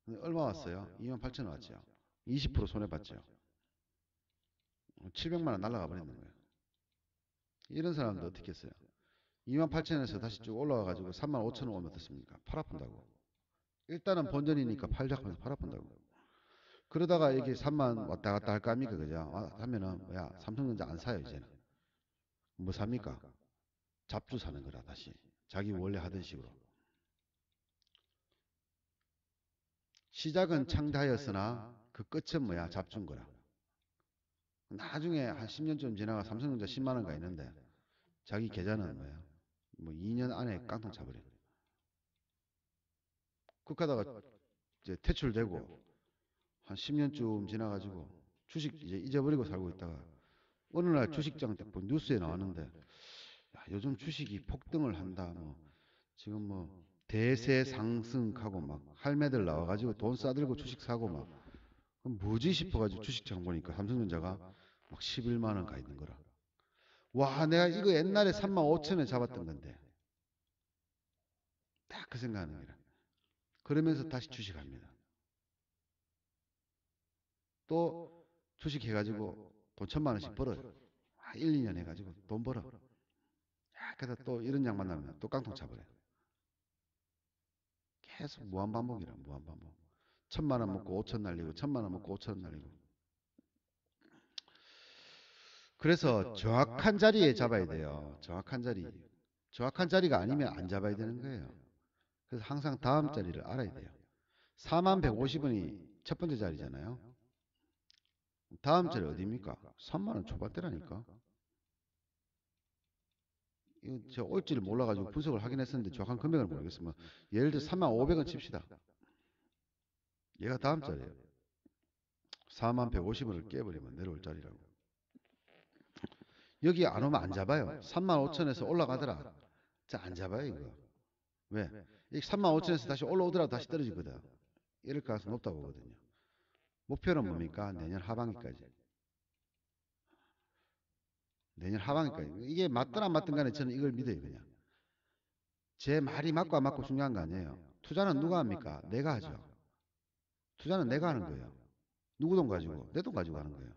근데 얼마 왔어요? 2만 8천 원 왔죠. 20% 손해봤죠. 700만 원 날라가 버리는 거예요. 이런 사람들 어떻게 했어요? 2만 8천 원에서 다시 쭉 올라와가지고 3만 5천 원 오면 어떻습니까? 팔 아픈다고. 일단은 본전이니까 팔자고 해서 팔 아픈다고. 그러다가 이게 3만 왔다 갔다 할 거 아닙니까? 그죠? 하면은, 야, 삼성전자 안 사요, 이제는. 뭐 삽니까? 잡주 사는 거라, 다시. 자기 원래 하던 식으로. 시작은 창다였으나 그 끝은 뭐야? 잡주인 거라. 나중에 한 10년쯤 지나가 삼성전자 10만 원가 있는데 자기 계좌는 뭐야? 뭐 2년 안에 깡통 차버려. 그러다가 이제 퇴출되고 한 10년쯤 지나가지고 주식 이제 잊어버리고 살고 있다가 어느 날 주식장 딱 보면 뉴스에 나왔는데 야, 요즘 주식이 폭등을 한다. 뭐 지금 뭐 대세 상승하고 막 할매들 나와가지고 돈 싸들고 주식 사고 막 그럼 뭐지 싶어가지고 주식장 보니까 삼성전자가 막 11만 원 가 있는 거라. 와, 내가 이거 옛날에 3만 5천 원 잡았던 건데 딱 그 생각하는 거라. 그러면서 다시 주식합니다. 또 주식 해가지고 돈 1,000만 원씩 벌어요. 1, 2년 해가지고 돈 벌어. 야, 그래서 또 이런 양 만나면 또 깡통 차버려요. 계속 무한반복이라 무한반복. 1,000만 원 먹고 5천 날리고 1,000만 원 먹고 5천 날리고. 그래서 정확한 자리에 잡아야 돼요. 정확한 자리. 정확한 자리가 아니면 안 잡아야 되는 거예요. 그래서 항상 다음 자리를 알아야 돼요. 4만 150원이 첫 번째 자리잖아요. 다음 자리 어디입니까? 3만 원 초반대라니까. 이거 제가 올지를 몰라가지고 분석을 하긴 했었는데 정확한 금액을 모르겠으면 예를 들어 3만 500원 칩시다. 얘가 다음 자리예요. 4만 150원을 깨버리면 내려올 자리라고. 여기 안 오면 안 잡아요. 3만 5천에서 올라가더라. 자, 안 잡아요 이거. 왜? 이 3만 5천에서 다시 올라오더라도 다시 떨어지거든. 이럴 가능성이 높다고 보거든요. 목표는 뭡니까? 내년 하반기까지. 내년 하반기까지. 이게 맞든 안 맞든 간에 저는 이걸 믿어요 그냥. 제 말이 맞고 안 맞고 중요한 거 아니에요. 투자는 누가 합니까? 내가 하죠. 투자는 내가 하는 거예요. 누구 돈 가지고? 내 돈 가지고 하는 거예요.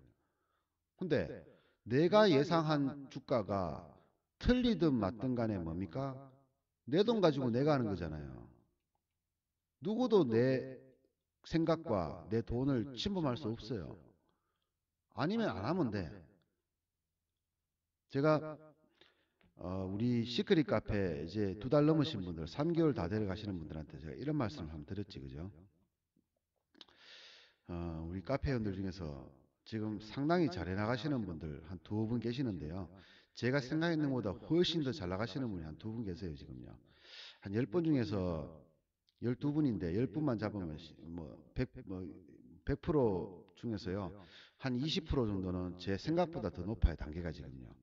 근데 내가 예상한 주가가 틀리든 맞든 간에 뭡니까? 내 돈 가지고 내가 하는 거잖아요. 누구도 내 생각과 내 돈을 침범할 수 없어요. 아니면 안 하면 돼. 제가 우리 시크릿 카페 이제 2달 넘으신 분들, 3개월 다 데려가시는 분들한테 제가 이런 말씀을 한번 드렸지, 그죠? 우리 카페원들 중에서 지금 상당히 잘 해나가시는 분들 한 2분 계시는데요. 제가 생각했는 것보다 훨씬 더 잘 나가시는 분이 한 2분 계세요, 지금요. 한 10분 중에서 12분인데 10분만 잡으면 뭐 100% 중에서요. 한 20% 정도는 제 생각보다 더 높아요, 단계가 지금요.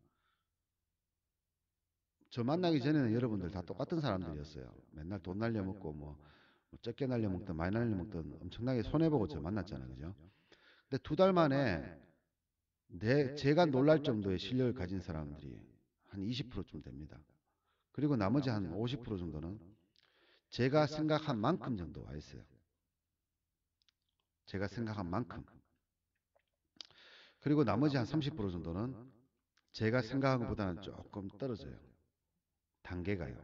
저 만나기 전에는 여러분들 다 똑같은 사람들이었어요. 맨날 돈 날려먹고 뭐 적게 날려먹든 많이 날려먹든 엄청나게 손해보고 저 만났잖아요. 그죠? 근데 2달 만에 제가 놀랄 정도의 실력을 가진 사람들이 한 20%쯤 됩니다. 그리고 나머지 한 50% 정도는 제가 생각한 만큼 정도 와 있어요. 제가 생각한 만큼. 그리고 나머지 한 30% 정도는 제가 생각한 것보다는 조금 떨어져요. 단계가요.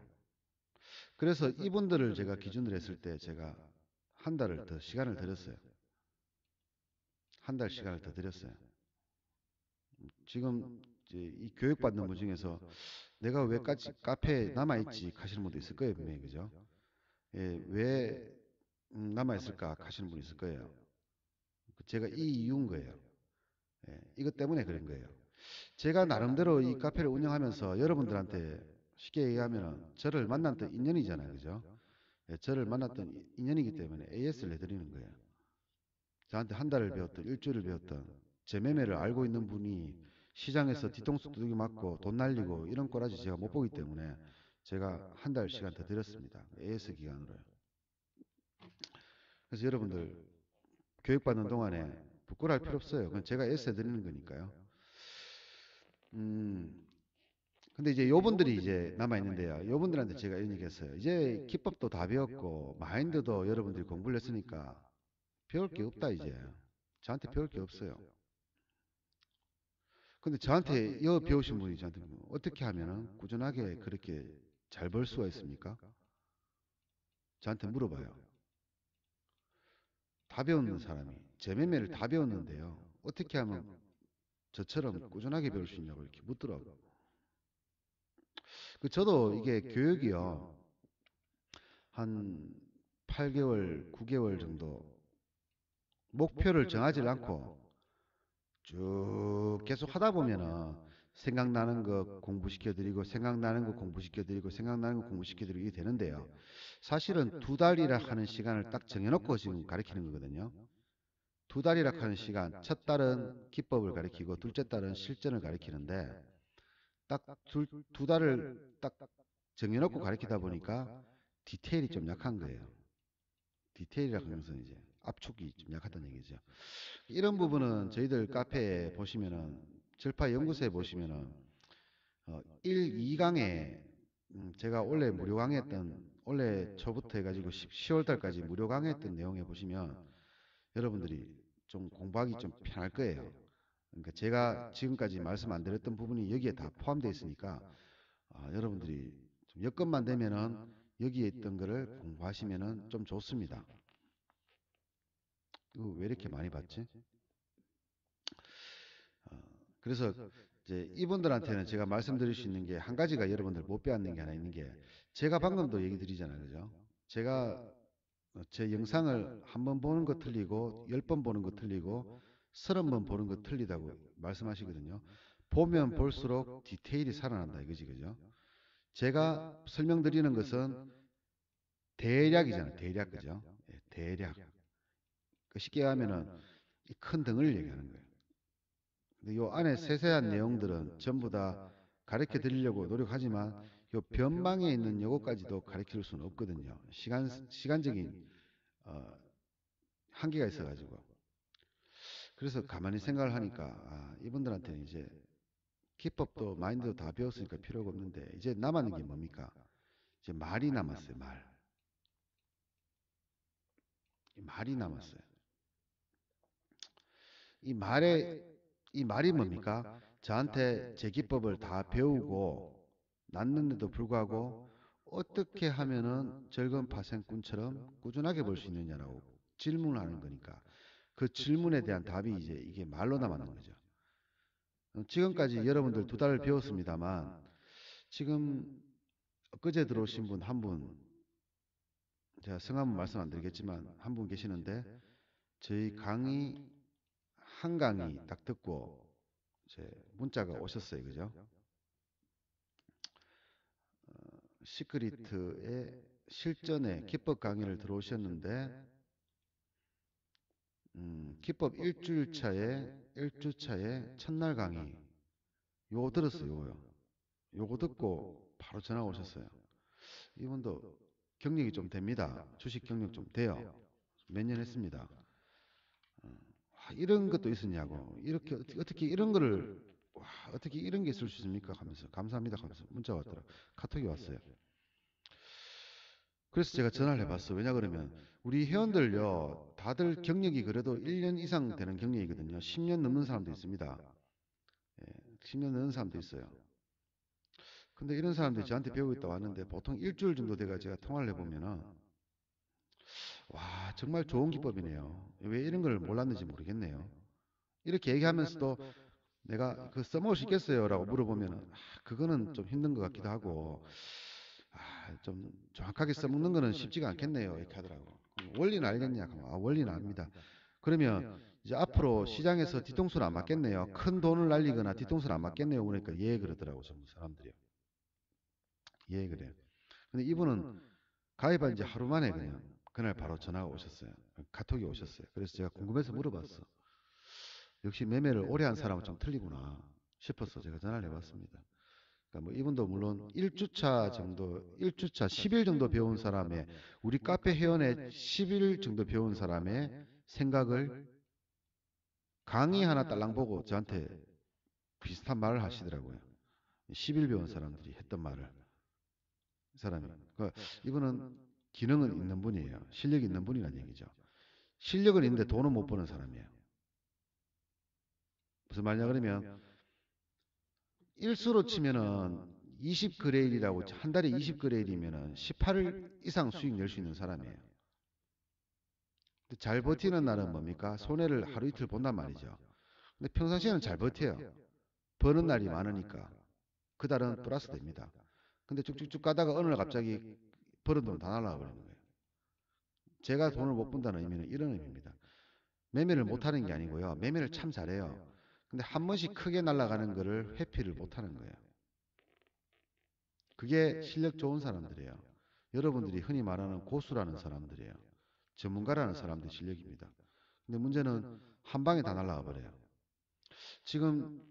그래서 이분들을 제가 기준으로 했을 때 제가 한 달을 더 시간을 드렸어요. 한 달 시간을 더 드렸어요. 지금 이제 이 교육받는 분 중에서 내가 왜 카페에 남아있지 하시는 분도 있을 거예요, 분명히. 그죠? 예, 왜 남아있을까 하시는 분이 있을 거예요. 제가 이 이유인 거예요. 예, 이것 때문에 그런 거예요. 제가 나름대로 이 카페를 운영하면서 여러분들한테 쉽게 얘기하면 저를 만났던 인연이잖아요. 그죠? 예, 저를 만났던 인연이기 때문에 AS를 해드리는 거예요. 저한테 한 달을 배웠던, 일주일을 배웠던 제 매매를 알고 있는 분이 시장에서 뒤통수 두들겨 맞고 돈 날리고 이런 꼬라지 제가 못 보기 때문에 제가 한 달 시간 더 드렸습니다. AS 기간으로요. 그래서 여러분들 교육받는 동안에 부끄러워할 필요 없어요. 그건 제가 애써 드리는 거니까요. 근데 이제 요분들이 이제 남아있는데요. 요분들한테 제가 이런 얘기 했어요. 이제 기법도 다 배웠고, 마인드도 여러분들이 공부를 했으니까 배울 게 없다, 이제. 저한테 배울 게 없어요. 근데 저한테 배우신 분이 저한테 어떻게 하면은 꾸준하게 그렇게 잘 벌 수가 있습니까? 저한테 물어봐요. 다 배우는 사람이 재매매를 다 배웠는데요. 어떻게 하면 저처럼 꾸준하게 배울 수 있냐고 이렇게 묻더라고요. 저도 이게 교육이요. 한 8개월, 9개월 정도 목표를 정하지 않고 쭉 계속 하다 보면은 생각나는 거 공부시켜드리고 생각나는 거 공부시켜드리고 생각나는 거 공부시켜드리고 이게 되는데요. 사실은 2달이라 하는 시간을 딱 정해놓고 지금 가르치는 거거든요. 2달이라 하는 시간, 첫 달은 기법을 가르치고 둘째 달은 실전을 가르치는데 딱 두 달을 딱 정해놓고 가르치다 보니까 디테일이 좀 약한 거예요. 디테일이라 하면서 이제 압축이 좀 약하다는 얘기죠. 이런 부분은 저희들 카페에 보시면은 절파 연구소에 보시면은 1, 2강에 제가 원래 무료 강의했던 원래 초부터 해가지고 10월 달까지 무료 강의했던 내용에 보시면 여러분들이 좀 공부하기 좀 편할 거예요. 그러니까 제가 지금까지 말씀 안 드렸던 부분이 여기에 다 포함되어 있으니까 여러분들이 좀 여건만 되면은 여기에 있던 거를 공부하시면은 좀 좋습니다. 이거 왜 이렇게 많이 받지? 그래서 이제 이분들한테는 제가 말씀드릴 수 있는 게 한 가지가 여러분들 못 빼앗는 게 하나 있는 게 제가 방금도 얘기 드리잖아요. 그죠? 제가 제 영상을 한 번 보는 거 틀리고 10번 보는 거 틀리고 30번 보는 거 틀리다고 말씀하시거든요. 보면 볼수록 디테일이 살아난다 이거지. 그죠? 제가 설명드리는 것은 대략이잖아요. 대략. 그죠? 예, 대략. 쉽게 하면은 이 큰 덩어리를 얘기하는 거예요. 근데 요 안에 세세한 내용들은 전부 다 가르쳐 드리려고 노력하지만 요 변방에 있는 요거까지도 가르칠 수는 없거든요. 시간적인 한계가 있어가지고. 그래서 가만히 생각을 하니까 이분들한테는 이제 기법도 마인드도 다 배웠으니까 필요가 없는데 이제 남았는 게 뭡니까? 이제 말이 남았어요. 말이 남았어요. 이 말에 이 말이 뭡니까? 저한테 제 기법을 다 배우고 났는데도 불구하고 어떻게 하면은 즐거운 파생꾼처럼 꾸준하게 볼 수 있느냐라고 질문을 하는 거니까 그 질문에 대한 답이 이제 이게 말로 남았는 거죠. 지금까지 여러분들 2달을 배웠습니다만 지금 엊그제 들어오신 분 한 분 제가 성함은 말씀 안 드리겠지만 한 분 계시는데 저희 강의 한 강의 딱 듣고 제 문자가 오셨어요. 그죠? 시크리트의 실전에 기법 강의를 들어오셨는데 기법 일주차에 첫날 강의 요거 들었어요. 요거 듣고 바로 전화 오셨어요. 이분도 경력이 좀 됩니다. 주식 경력 좀 돼요. 몇 년 했습니다. 이런 것도 있었냐고. 이렇게 어떻게 이런 거를 어떻게 이런 게 있을 수 있습니까? 하면서 감사합니다 하면서 문자가 왔더라. 카톡이 왔어요. 그래서 제가 전화를 해봤어. 왜냐 그러면 우리 회원들요 다들 경력이 그래도 1년 이상 되는 경력이거든요. 10년 넘는 사람도 있습니다. 예, 10년 넘는 사람도 있어요. 근데 이런 사람들이 저한테 배우고 있다 왔는데 보통 일주일 정도 돼가 제가 통화를 해보면은 와 정말 좋은 기법이네요. 왜 이런 걸 몰랐는지 모르겠네요. 이렇게 얘기하면서도 내가 그 써먹을 수 있겠어요? 라고 물어보면은 그거는 좀 힘든 것 같기도 하고 좀 정확하게 써먹는 거는 쉽지가 않겠네요. 이렇게 하더라고. 원리는 알겠냐? 원리는 압니다. 그러면 이제 앞으로 시장에서 뒤통수는 안 맞겠네요. 큰 돈을 날리거나 뒤통수는 안 맞겠네요. 그러니까 예 그러더라고 전부 사람들이요. 예 그래요. 근데 이분은 가입한 지 하루 만에 그냥 그날 바로 전화가 오셨어요. 카톡이 오셨어요. 그래서 제가 궁금해서 물어봤어. 역시 매매를 오래 한 사람은 좀 틀리구나 싶어서 제가 전화를 해봤습니다. 그러니까 뭐 이분도 물론 1주차 정도, 1주차 10일 정도 배운 사람의 우리 카페 회원의 10일 정도 배운 사람의 생각을 강의 하나 딸랑 보고 저한테 비슷한 말을 하시더라고요. 10일 배운 사람들이 했던 말을. 이 사람이. 그러니까 이분은 기능은 있는 분이에요. 실력이 있는 분이라는 얘기죠. 실력은 있는데 돈은 못 버는 사람이에요. 무슨 말이냐 그러면 일수로 치면은 20그레일이라고 한 달에 20그레일이면은 18일 이상 수익 낼 수 있는 사람이에요. 근데 잘 버티는 날은 뭡니까? 손해를 하루 이틀 본단 말이죠. 근데 평상시에는 잘 버텨요. 버는 날이 많으니까. 그 달은 플러스 됩니다. 근데 쭉쭉쭉 가다가 어느 날 갑자기 벌은 돈 다 날아가 버리는 거예요. 제가 돈을 못 번다는 의미는 이런 의미입니다. 매매를 못하는 게 아니고요. 매매를 참 잘해요. 근데 한 번씩 크게 날아가는 거를 회피를 못하는 거예요. 그게 실력 좋은 사람들이에요. 여러분들이 흔히 말하는 고수라는 사람들이에요. 전문가라는 사람들의 실력입니다. 근데 문제는 한 방에 다 날아가 버려요. 지금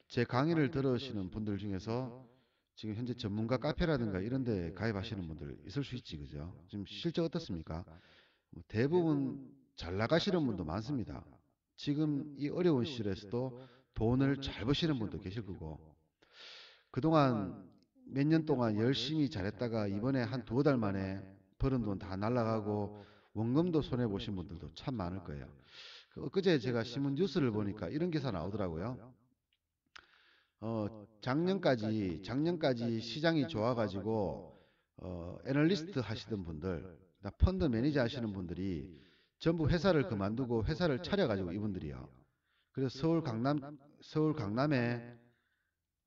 제 강의를 들으시는 분들 중에서 지금 현재 전문가 카페라든가 이런 데 가입하시는 분들 있을 수 있지, 그죠? 지금 실제 어떻습니까? 뭐 대부분 잘 나가시는 분도 많습니다. 지금 이 어려운 시절에서도 돈을 잘 버시는 분도 계실 거고, 그동안 몇 년 동안 열심히 잘했다가 이번에 한 두어 달 만에 벌은 돈 다 날라가고 원금도 손해 보신 분들도 참 많을 거예요. 엊그제 제가 신문 뉴스를 보니까 이런 기사 나오더라고요. 작년까지 시장이 좋아가지고 애널리스트 하시던 분들, 펀드 매니저 하시는 분들이 전부 회사를 그만두고 회사를 차려가지고 이분들이요. 그래서 서울 강남에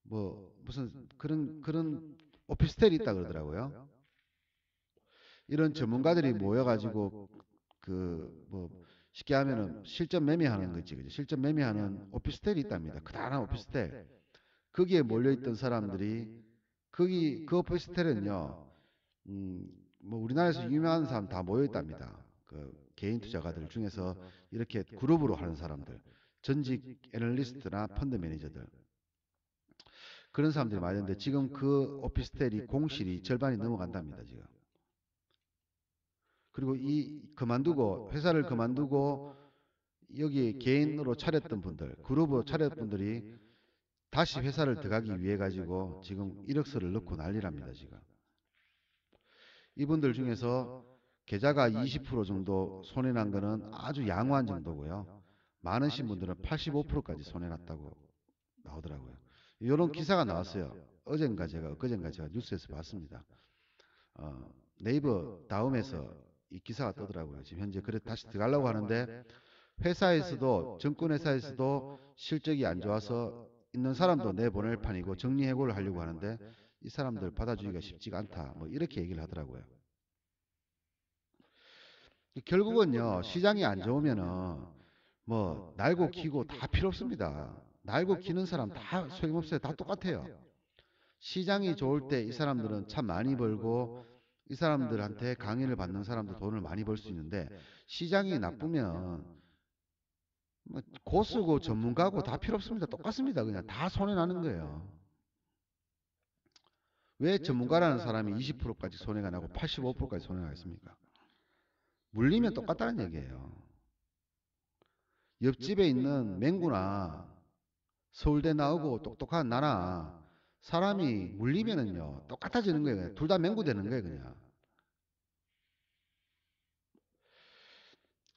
뭐 무슨 그런 오피스텔이 있다 그러더라고요. 이런 전문가들이 모여가지고 그 뭐 쉽게 하면은 실전 매매하는 거지, 그죠? 실전 매매하는 오피스텔이 있답니다. 크다란 오피스텔. 거기에 몰려있던 사람들이 그 오피스텔은요, 음, 뭐 우리나라에서 유명한 사람 다 모여있답니다. 그 개인 투자가들 중에서 이렇게 그룹으로 하는 사람들, 전직 애널리스트나 펀드 매니저들, 그런 사람들이 많이 있는데 지금 그 오피스텔이 공실이 절반이 넘어간답니다, 지금. 그리고 회사를 그만두고 여기 개인으로 차렸던 분들, 그룹으로 차렸던 분들이 다시 회사를 들어가기 위해 가지고 지금 1억서를 넣고 난리랍니다, 지금. 이분들 중에서 계좌가 20% 정도 손해난 거는 아주 양호한 정도고요. 많으신 분들은 85%까지 손해났다고 나오더라고요. 이런 기사가 나왔어요. 엊그젠가 제가 뉴스에서 봤습니다. 네이버 다음에서 이 기사가 뜨더라고요. 지금 현재 그래 다시 들어가려고 하는데 증권회사에서도 실적이 안 좋아서 있는 사람도 내보낼 판이고 정리해고를 하려고 하는데 이 사람들 받아주기가 쉽지가 않다. 뭐 이렇게 얘기를 하더라고요. 결국은요, 시장이 안 좋으면은 뭐 날고 기고 다 필요 없습니다. 날고 기는 사람 다 소용없어요. 다 똑같아요. 시장이 좋을 때 이 사람들은 참 많이 벌고 이 사람들한테 강의를 받는 사람도 돈을 많이 벌 수 있는데 시장이 나쁘면 뭐 고수고 전문가고 다 필요 없습니다. 똑같습니다. 그냥 다 손해 나는 거예요. 왜 전문가라는 사람이 20%까지 손해가 나고 85%까지 손해가 있습니까? 물리면 똑같다는 얘기예요. 옆집에 있는 맹구나 서울대 나오고 똑똑한 나나 사람이 물리면은요 똑같아지는 거예요. 둘 다 맹구 되는 거예요, 그냥.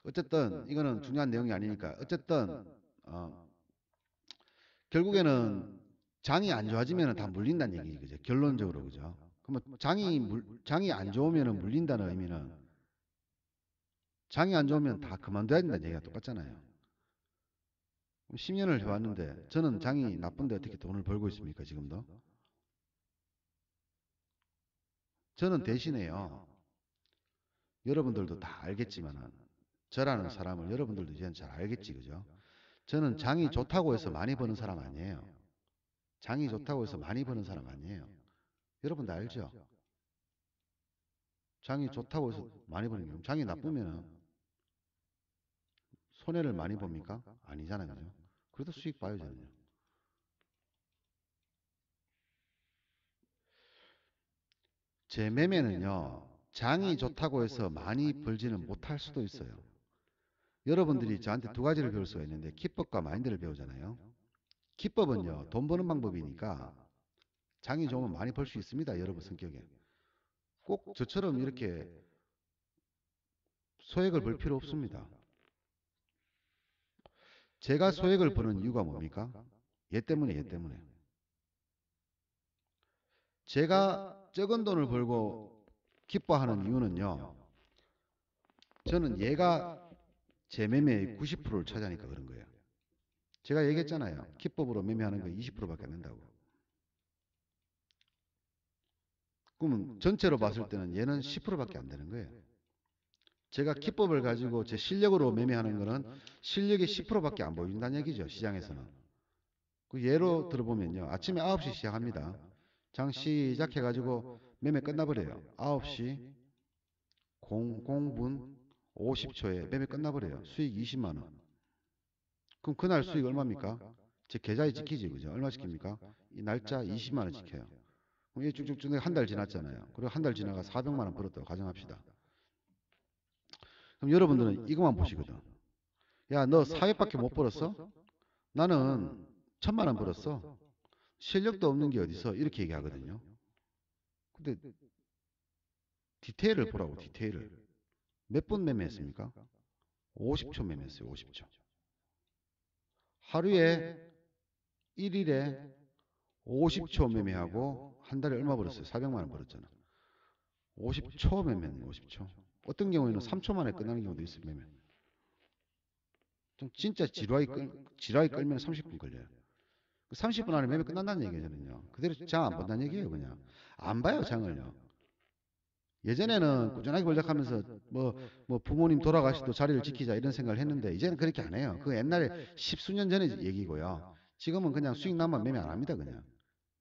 어쨌든 이거는 중요한 내용이 아니니까 어쨌든 어, 결국에는 장이 안 좋아지면 다 물린다는 얘기지, 그죠? 결론적으로, 그죠? 그러면 장이 안 좋으면 물린다는 의미는 장이 안 좋으면 다 그만둬야 된다는 얘기가 똑같잖아요. 10년을 해왔는데 저는 장이 나쁜데 어떻게 돈을 벌고 있습니까, 지금도? 저는 대신에요. 여러분들도 다 알겠지만은 저라는 사람을 여러분들도 이제는 잘 알겠지, 그죠? 저는 장이 좋다고 해서 많이 버는 사람 아니에요. 장이 좋다고 해서 많이 버는 사람 아니에요. 여러분도 알죠? 장이 좋다고 해서 많이 버는 게 장이 나쁘면은 손해를 많이 봅니까? 아니잖아요, 그죠? 그래도 수익 봐요, 저는요. 제 매매는요, 장이 좋다고 해서 많이 벌지는 못할 수도 있어요. 여러분들이 저한테 두 가지를 배울 수가 있는데 기법과 마인드를 배우잖아요. 기법은요, 돈 버는 방법이니까 장이 좋으면 많이 벌 수 있습니다, 여러분 성격에. 꼭 저처럼 이렇게 소액을 벌 필요 없습니다. 제가 소액을 버는 이유가 뭡니까? 얘 때문에, 얘 때문에. 제가 적은 돈을 벌고 기뻐하는 이유는요, 저는 얘가 제 매매의 90%를 차지하니까 그런 거예요. 제가 얘기했잖아요. 기법으로 매매하는 거 20%밖에 안 된다고. 그러면 전체로 봤을 때는 얘는 10%밖에 안 되는 거예요. 제가 기법을 가지고 제 실력으로 매매하는 거는 실력의 10%밖에 안 보인다는 얘기죠. 시장에서는. 그 예로 들어보면요. 아침에 9시 시작합니다. 장 시작해가지고 매매 끝나버려요. 9시 00분 50초에 매매 끝나버려요. 수익 20만 원. 그럼 그날 수익 얼마입니까? 제 계좌에 찍히지, 그죠? 얼마 찍힙니까? 이 날짜 20만 원 찍혀요. 그럼 이 쭉쭉쭉 한 달 지났잖아요. 그리고 한 달 지나가 400만 원 벌었다고 가정합시다. 그럼 여러분들은 이것만 보시거든. 야, 너 400밖에 못 벌었어? 나는 1000만 원 벌었어. 실력도 없는 게 어디서 이렇게 얘기하거든요. 근데 디테일을 보라고, 디테일을. 몇 분 매매했습니까? 50초 매매했어요. 50초. 하루에 1일에 50초 매매하고 한 달에 얼마 벌었어요? 400만 원 벌었잖아. 50초 매매는 50초. 어떤 경우에는 3초 만에 끝나는 경우도 있어요. 매매. 좀 진짜 지루하게 끌면 30분 걸려요. 30분 안에 매매 끝난다는 얘기잖아요. 그대로 장 안 본다는 얘기예요. 그냥 안 봐요, 장을요. 예전에는 꾸준하게 벌작하면서 뭐 부모님 돌아가시도 자리를 지키자 이런 생각을 했는데 이제는 그렇게 안 해요. 그 옛날에 십수년 전의 얘기고요. 지금은 그냥 수익 나면 매매 안 합니다. 그냥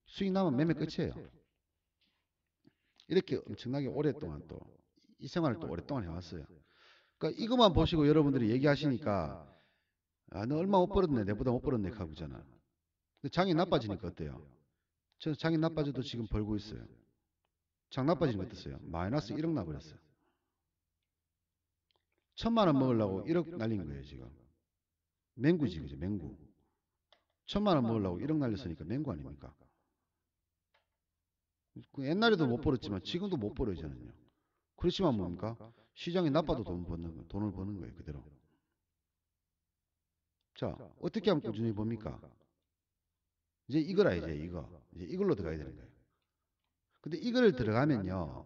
수익 나면 매매 끝이에요. 이렇게 엄청나게 오랫동안 또 이 생활을 또 오랫동안 해왔어요. 그러니까 이것만 보시고 여러분들이 얘기하시니까 아, 너 얼마 못 벌었네, 내보다 못 벌었네 하고잖아. 장이 나빠지니까 어때요? 저 장이 나빠져도 지금 벌고 있어요. 장 나빠지는 거 어땠어요? 마이너스 1억 나버렸어요. 1000만 원 먹으려고 1억 날린 거예요, 지금. 맹구지, 그죠? 맹구. 1000만 원 먹으려고 1억 날렸으니까 맹구 아닙니까? 그 옛날에도 못 벌었지만 지금도 못 벌어요, 저는요. 그렇지만 뭡니까? 시장이 나빠도 돈을 버는 거예요, 그대로. 자, 어떻게 하면 꾸준히 봅니까? 이제 이거라, 이제 이걸로 들어가야 되는 거예요. 근데 이걸 들어가면요.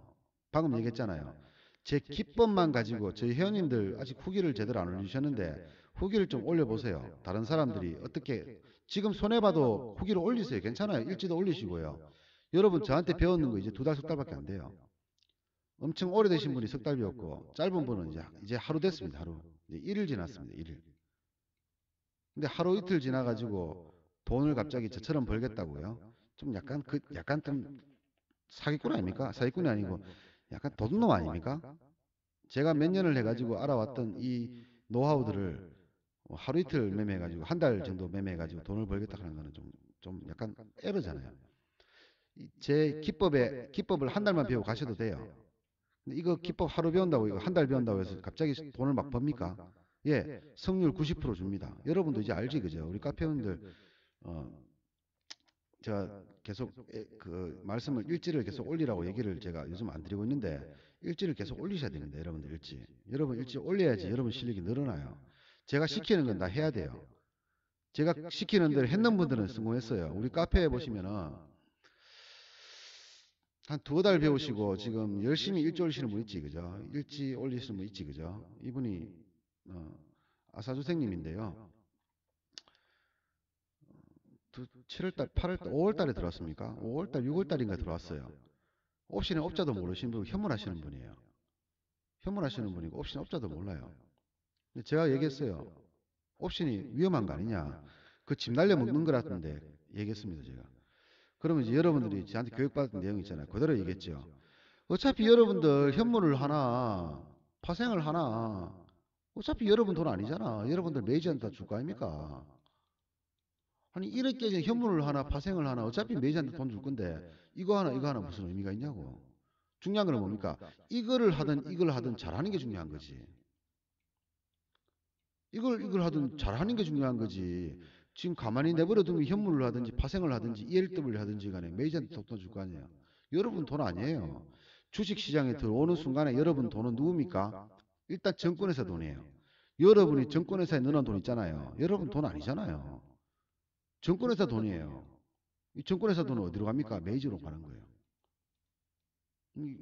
방금 얘기했잖아요. 제 기법만 가지고 저희 회원님들 아직 후기를 제대로 안 올리셨는데 후기를 좀 올려보세요. 다른 사람들이 어떻게 지금 손해봐도 후기를 올리세요. 괜찮아요. 일지도 올리시고요. 여러분 저한테 배웠는 거 이제 2달, 3달밖에 안 돼요. 엄청 오래되신 분이 3달 배웠고 짧은 분은 이제 하루 됐습니다. 하루. 이제 1일 지났습니다. 1일. 근데 하루 이틀 지나가지고 돈을 갑자기 저처럼 벌겠다고요? 좀 약간 좀 사기꾼 아닙니까? 사기꾼이 아니고 약간 도둑놈 아닙니까? 제가 몇 년을 해가지고 알아왔던 이 노하우들을 하루 이틀 매매해가지고 한 달 정도 매매해가지고 돈을 벌겠다 하는 거는 좀 약간 에러잖아요. 제 기법을 한 달만 배우고 가셔도 돼요. 근데 이거 기법 하루 배운다고 이거 한 달 배운다고 해서 갑자기 돈을 막 법니까? 예, 성률 90% 줍니다. 여러분도 이제 알지, 그죠? 우리 카페원들 제가 계속 그 말씀을 일지를 계속 올리라고 얘기를 제가 요즘 안 드리고 있는데 일지를 계속 올리셔야 됩니다. 여러분들 일지. 여러분 일지 올려야지 여러분 실력이 늘어나요. 제가 시키는 건 다 해야 돼요. 제가 시키는 대로 했는 분들은 성공했어요. 우리 카페에 보시면은 한 2달 배우시고 지금 열심히 일지 올리시는 분 있지, 그죠? 일지 올리시는 분 있지, 그죠? 이분이 아사주생님인데요. 7월달, 8월달, 5월달에 들어왔습니까? 5월달, 6월달인가 들어왔어요. 옵션의 업자도 모르시는 분, 현물하시는 분이에요. 현물하시는 분이고 옵션 업자도 몰라요. 근데 제가 얘기했어요. 옵션이 위험한 거 아니냐? 그 집 날려먹는 거 같은데 얘기했습니다, 제가. 그러면 이제 여러분들이 저한테 교육받은 내용 있잖아요. 그대로 얘기했죠. 어차피 여러분들 현물을 하나, 파생을 하나, 어차피 여러분 돈 아니잖아. 여러분들 메이저한테 다 줄 거 아닙니까? 아니 이렇게 현물을 하나 파생을 하나 어차피 매니저한테 돈 줄 건데 이거 하나 무슨 의미가 있냐고. 중요한 건 뭡니까? 이거를 하든 이걸 하든 잘하는 게 중요한 거지. 이걸 하든 잘하는 게 중요한 거지. 지금 가만히 내버려 두면 현물을 하든지 파생을 하든지 ELW를 하든지 간에 매니저한테 돈 줄 거 아니에요. 여러분 돈 아니에요. 주식시장에 들어오는 순간에 여러분 돈은 누굽니까? 일단 정권회사 돈이에요. 여러분이 정권회사에 넣어놓은 돈 있잖아요. 여러분 돈 아니잖아요. 정권회사 돈이에요. 이 정권회사 돈은 어디로 갑니까? 메이저로 가는 거예요.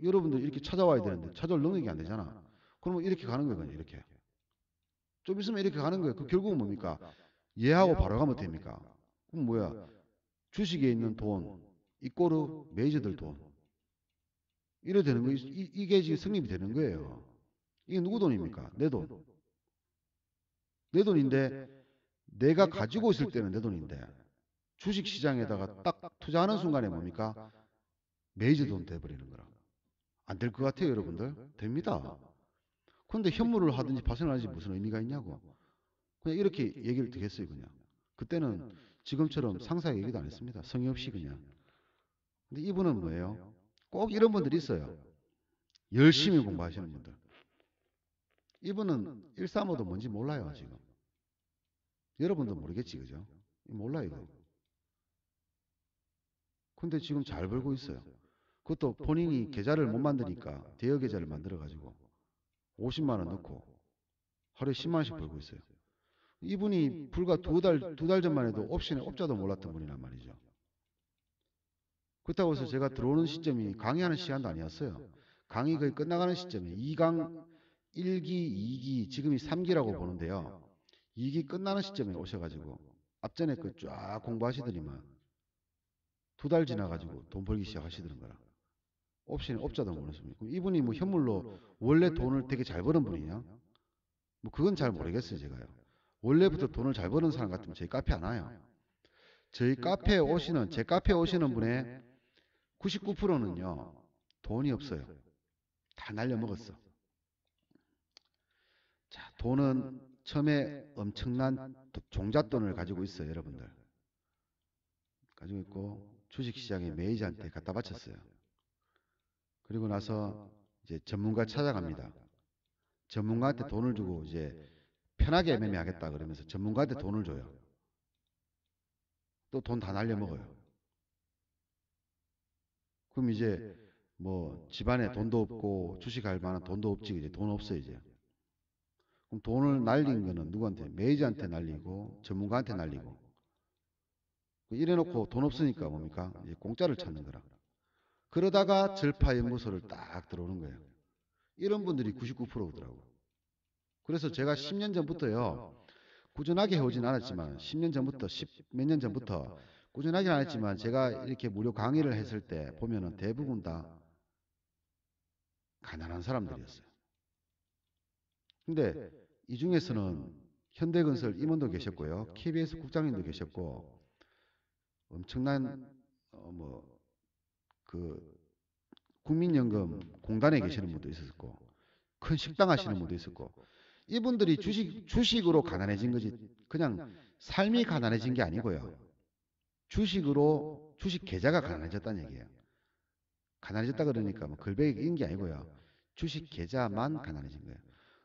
여러분들 이렇게 찾아와야 되는데 찾아올 능력이 안 되잖아. 그러면 이렇게 가는 거예요. 그냥 이렇게. 좀 있으면 이렇게 가는 거예요. 그 결국은 뭡니까? 얘하고 바로 가면 됩니까? 그럼 뭐야? 주식에 있는 돈, 이꼬르 메이저들 돈. 이래 되는 거, 이게 지금 성립이 되는 거예요. 이게 누구 돈입니까? 내 돈. 내 돈인데, 내가 가지고 있을 때는 내 돈인데, 주식 시장에다가 딱 투자하는 순간에 뭡니까? 메이저 돈 돼버리는 거라. 안 될 것 같아요, 여러분들? 됩니다. 그런데 현물을 하든지 파생하든지 무슨 의미가 있냐고. 그냥 이렇게 얘기를 드렸어요, 그냥. 그때는 지금처럼 상세하게 얘기도 안 했습니다. 성의 없이 그냥. 근데 이분은 뭐예요? 꼭 이런 분들이 있어요. 열심히 공부하시는 분들. 이분은 135도 뭔지 몰라요, 지금. 여러분도 모르겠지, 그죠? 몰라요, 이거. 근데 지금 잘 벌고 있어요. 그것도 본인이 계좌를 못 만드니까 대여 계좌를 만들어가지고 50만 원 넣고 하루에 10만 원씩 벌고 있어요. 이분이 불과 두 달 전만 해도 옵션에 업자도 몰랐던 분이란 말이죠. 그렇다고 해서 제가 들어오는 시점이 강의하는 시간도 아니었어요. 강의 거의 끝나가는 시점에 2강 1기, 2기, 지금이 3기라고 보는데요. 2기 끝나는 시점에 오셔가지고 앞전에 그 쫙 공부하시더니만 두 달 지나가지고 돈 벌기 시작하시더는 거라. 옵션에 업자도 모르십니까? 이분이 뭐 현물로 원래 돈을 되게 잘 버는 분이냐? 뭐 그건 잘 모르겠어요, 제가요. 원래부터 돈을 잘 버는 사람 같으면 저희 카페 안 와요. 저희 카페에 오시는, 제 카페에 오시는 분의 99%는요, 돈이 없어요. 다 날려먹었어. 자, 돈은 처음에 엄청난 종잣돈을 가지고 있어요, 여러분들. 가지고 있고, 주식시장에 메이저한테 갖다 바쳤어요. 그리고 나서 이제 전문가 찾아갑니다. 전문가한테 돈을 주고 이제 편하게 매매하겠다 그러면서 전문가한테 돈을 줘요. 또 돈 다 날려먹어요. 그럼 이제 뭐 집안에 돈도 없고 주식할 만한 돈도 없지, 이제 돈 없어 이제. 그럼 돈을 날린 거는 누구한테? 메이저한테 날리고 전문가한테 날리고. 이래놓고 돈 없으니까 뭡니까? 이제 공짜를 찾는 거라. 그러다가 절파연구소를 딱 들어오는 거예요. 이런 분들이 99%더라고. 그래서 제가 10년 전부터요. 꾸준하게 해오진 않았지만 10년 전부터 10 몇 년 전부터 꾸준하게 안 했지만 제가 이렇게 무료 강의를 했을 때 보면은 대부분 다 가난한 사람들이었어요. 근데 이 중에서는 현대건설 임원도 계셨고요. KBS 국장님도 계셨고 엄청난 그 국민연금 공단에 계시는 분도 있었고 큰 식당 하시는 분도 있었고 이분들이 주식으로 가난해진 거지 그냥 삶이 가난해진 게 아니고요. 주식으로 주식 계좌가 가난해졌다는 얘기예요. 가난해졌다 그러니까 뭐 걸백인 게 아니고요. 주식 계좌만 가난해진 거예요.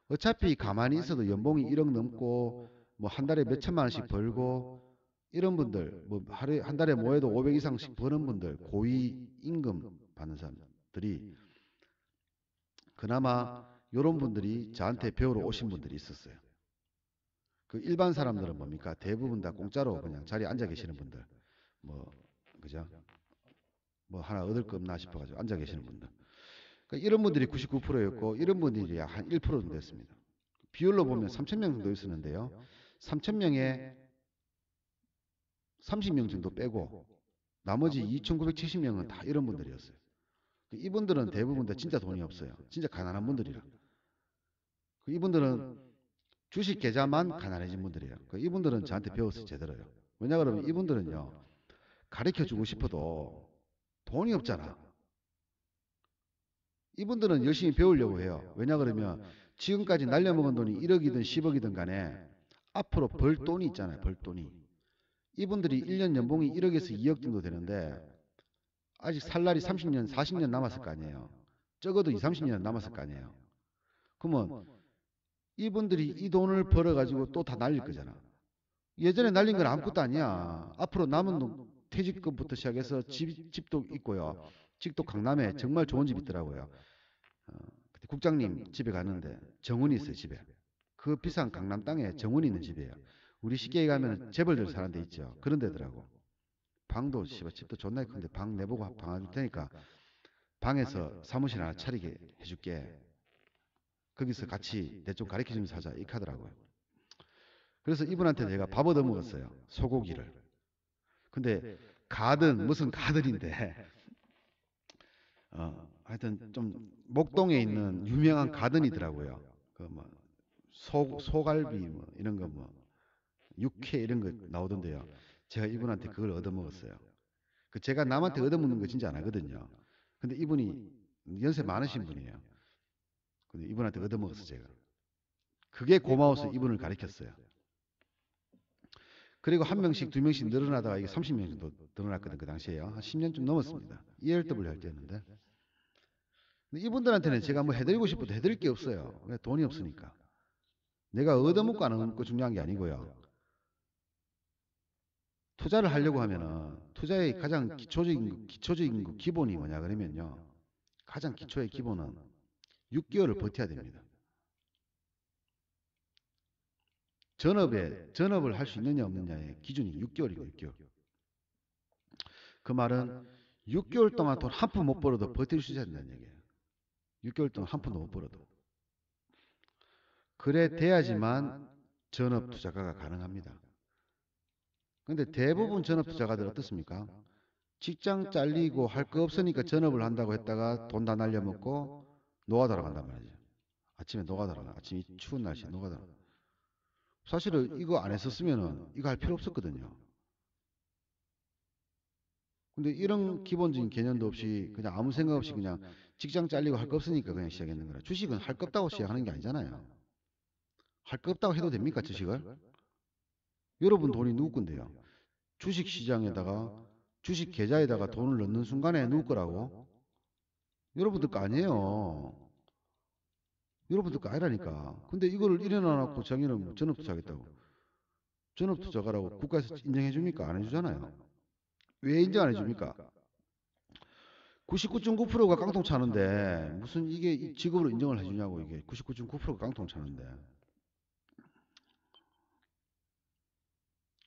어차피 가만히 있어도 연봉이 1억 넘고 뭐 한 달에 몇 천만 원씩 벌고 이런 분들 뭐 하루에 한 달에 뭐해도 500 이상씩 버는 분들 고위 임금 받는 사람들이 그나마 이런 분들이 저한테 배우러 오신 분들이 있었어요. 그 일반 사람들은 뭡니까? 대부분 다 공짜로 그냥 자리에 앉아 계시는 분들. 뭐 그죠? 뭐 하나 얻을 거 없나 싶어가지고 앉아 계시는 분들. 그러니까 이런 분들이 99%였고 이런 분들이 한 1% 정도 였습니다. 비율로 보면 3,000명 정도 있었는데요. 3,000명에 30명 정도 빼고 나머지 2,970명은 다 이런 분들이었어요. 이분들은 대부분 다 진짜 돈이 없어요. 진짜 가난한 분들이라. 이분들은 주식 계좌만 가난해진 분들이에요. 이분들은 저한테 배웠어요, 제대로요. 왜냐 그러면 이분들은요, 가르쳐 주고 싶어도 돈이 없잖아. 이분들은 열심히 배우려고 해요. 왜냐 그러면 지금까지 날려먹은 돈이 1억이든 10억이든 간에 앞으로 벌 돈이 있잖아요, 벌 돈이. 이분들이 1년 연봉이 1억에서 2억 정도 되는데 아직 살 날이 30년, 40년 남았을 거 아니에요. 적어도 2, 30년 남았을 거 아니에요. 그러면 이분들이 이 돈을 벌어가지고 또 다 날릴 거잖아. 예전에 날린 건 아무것도 아니야. 앞으로 남은 돈, 퇴직금부터 시작해서 집도 있고요. 집도 강남에 정말 좋은 집 있더라고요. 그때 국장님 집에 갔는데 정원이 있어요, 집에. 그 비싼 강남 땅에 정원이 있는 집이에요. 우리 쉽게 얘기하면 재벌들 사는 데 있죠. 그런 데더라고. 방도 집도 존나 큰데 방 내보고 방 해줄 테니까 방에서 사무실 하나 차리게 해줄게. 거기서 같이 대충 가르쳐주면서 하자 이렇게 하더라고요. 그래서 이분한테 제가 밥 얻어먹었어요. 소고기를. 근데 가든 무슨 가든인데 하여튼 좀 목동에 있는 유명한 가든이더라고요. 그 뭐 소갈비 뭐 이런 거 뭐 육회 이런 거 나오던데요. 제가 이분한테 그걸 얻어먹었어요. 그 제가 남한테 얻어먹는 거 진짜 안 하거든요. 근데 이분이 연세 많으신 분이에요. 근데 이분한테 얻어먹었어 제가. 그게 고마워서 이분을 가르쳤어요. 그리고 한 명씩 두 명씩 늘어나다가 이게 30명 정도 늘어났거든 그 당시에요. 한 10년쯤 넘었습니다. ELW 할 때였는데. 근데 이분들한테는 제가 뭐 해드리고 싶어도 해드릴 게 없어요. 왜? 돈이 없으니까. 내가 얻어먹고 안 얻어먹고 중요한 게 아니고요. 투자를 하려고 하면은 투자의 가장 기초적인 기본이 뭐냐 그러면요. 가장 기초의 기본은 6개월을 버텨야 됩니다. 전업을 할 수 있느냐 없느냐의 기준이 6개월이고 6개월. 그 말은 6개월 동안 돈 한 푼 못 벌어도 버틸 수 있어야 된다는 얘기예요. 6개월 동안 한 푼도 못 벌어도. 그래 돼야지만 전업 투자가가 가능합니다. 근데 대부분 전업 투자가들 어떻습니까? 직장 잘리고 할 거 없으니까 전업을 한다고 했다가 돈 다 날려먹고 노가다로 간단 말이죠. 아침에 노가다로 가. 아침 이 추운 날씨에 노가다로. 사실은 이거 안 했었으면은 이거 할 필요 없었거든요. 근데 이런 기본적인 개념도 없이 그냥 아무 생각 없이 그냥 직장 잘리고 할 거 없으니까 그냥 시작했는 거라. 주식은 할 거 없다고 시작하는 게 아니잖아요. 할 거 없다고 해도 됩니까, 주식을? 여러분 돈이 누구 건데요? 주식 시장에다가 주식 계좌에다가 돈을 넣는 순간에 누구 거라고? 여러분들 거 아니에요. 여러분들 거 아니라니까. 근데 이거를 일어나놓고 자기는 뭐 전업 투자하겠다고. 전업 투자가라고 국가에서 인정해 줍니까? 안 해주잖아요. 왜 인정 안 해줍니까? 99.9%가 깡통 차는데 무슨 이게 직업으로 인정을 해주냐고. 이게 99.9%가 깡통 차는데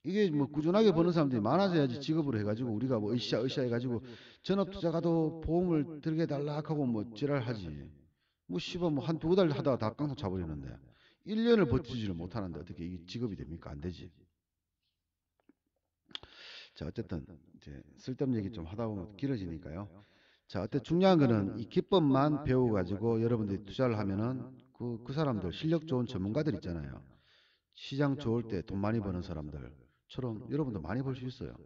이게 뭐 꾸준하게 버는 사람들이 많아져야지 직업으로 해가지고 우리가 뭐 으쌰으쌰 해가지고 전업 투자가도 보험을 들게 달라 하고 뭐 지랄하지. 뭐 씨발 뭐 한 두 달 하다가 다 깡통 차버리는데 1년을 버티지를 못하는데 어떻게 이게 직업이 됩니까? 안 되지. 자, 어쨌든 이제 쓸데없는 얘기 좀 하다 보면 길어지니까요. 자, 어때 중요한 거는 이 기법만 배워가지고 여러분들이 투자를 하면은 그 사람들 실력 좋은 전문가들 있잖아요. 시장 좋을 때 돈 많이 버는 사람들처럼 여러분도 많이 벌 수 있어요.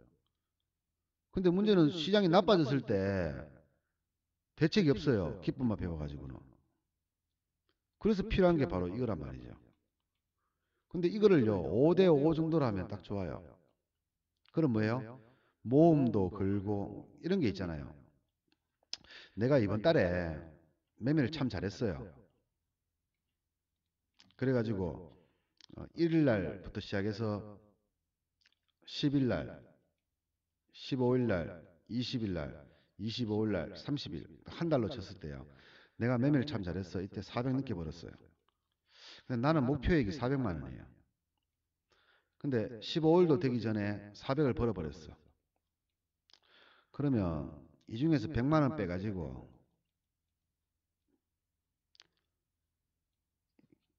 근데 문제는 시장이 나빠졌을 때 대책이 없어요. 기법만 배워가지고는. 그래서 필요한 게 바로 이거란 말이죠. 근데 이거를요, 5대 5 정도로 하면 딱 좋아요. 그럼 뭐예요? 모험도 걸고 이런 게 있잖아요. 내가 이번 달에 매매를 참 잘했어요. 그래가지고 1일 날부터 시작해서 10일 날, 15일 날, 20일 날, 25일 날, 30일 한 달로 쳤을 때요. 내가 매매를 참 잘했어. 이때 400 넘게 벌었어요. 근데 나는 목표액이 400만 원이에요. 근데 15일도 되기 전에 400을 벌어버렸어. 그러면 이 중에서 100만 원 빼가지고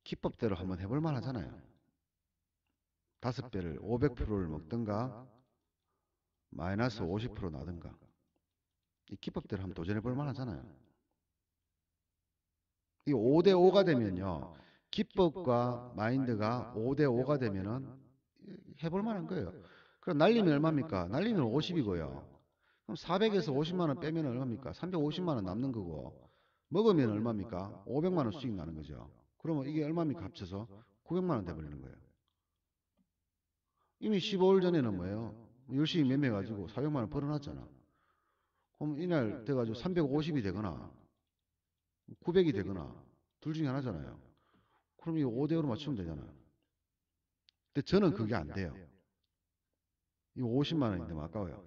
기법대로 한번 해볼 만하잖아요. 5배를 500%를 먹든가 마이너스 50% 나든가 이 기법대로 한번 도전해볼 만하잖아요. 이 5대 5가 되면요. 기법과 마인드가 5대 5가 되면은 해볼 만한 거예요. 그럼 날리면 얼마입니까? 날리면 50이고요. 그럼 400에서 50만 원 빼면 얼마입니까? 350만 원 남는 거고. 먹으면 얼마입니까? 500만 원 수익 나는 거죠. 그러면 이게 얼마입니까? 합쳐서 900만 원 돼버리는 거예요. 이미 15일 전에는 뭐예요? 열심히 매매해가지고 400만 원 벌어놨잖아. 그럼 이날 돼가지고 350이 되거나 900이 되거나 둘 중에 하나잖아요. 그럼 이거 5대5로 맞추면 되잖아요. 근데 저는 그게 안 돼요. 이거 50만 원인데 너무 아까워요.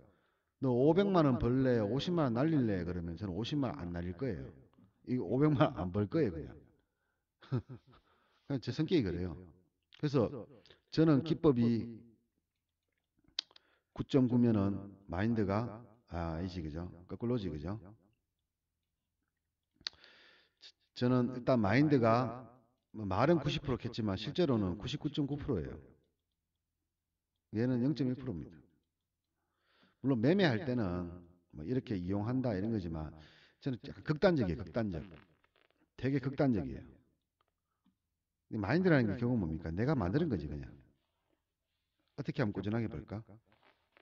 너 500만 원 벌래, 50만 원 날릴래? 그러면 저는 50만 원 안 날릴 거예요. 이거 500만 원 안 벌 거예요, 그냥. 그냥 제 성격이 그래요. 그래서 저는 기법이 9.9면은 마인드가 아니지 그죠? 거꾸로지 그죠? 저는 일단 마인드가 뭐 말은 90%겠지만 실제로는 99.9%예요. 얘는 0.1%입니다. 물론 매매할 때는 뭐 이렇게 이용한다 이런 거지만 저는 약간 극단적이에요. 극단적. 되게 극단적이에요. 마인드라는 게 결국 뭡니까? 내가 만드는 거지 그냥. 어떻게 하면 꾸준하게 벌까?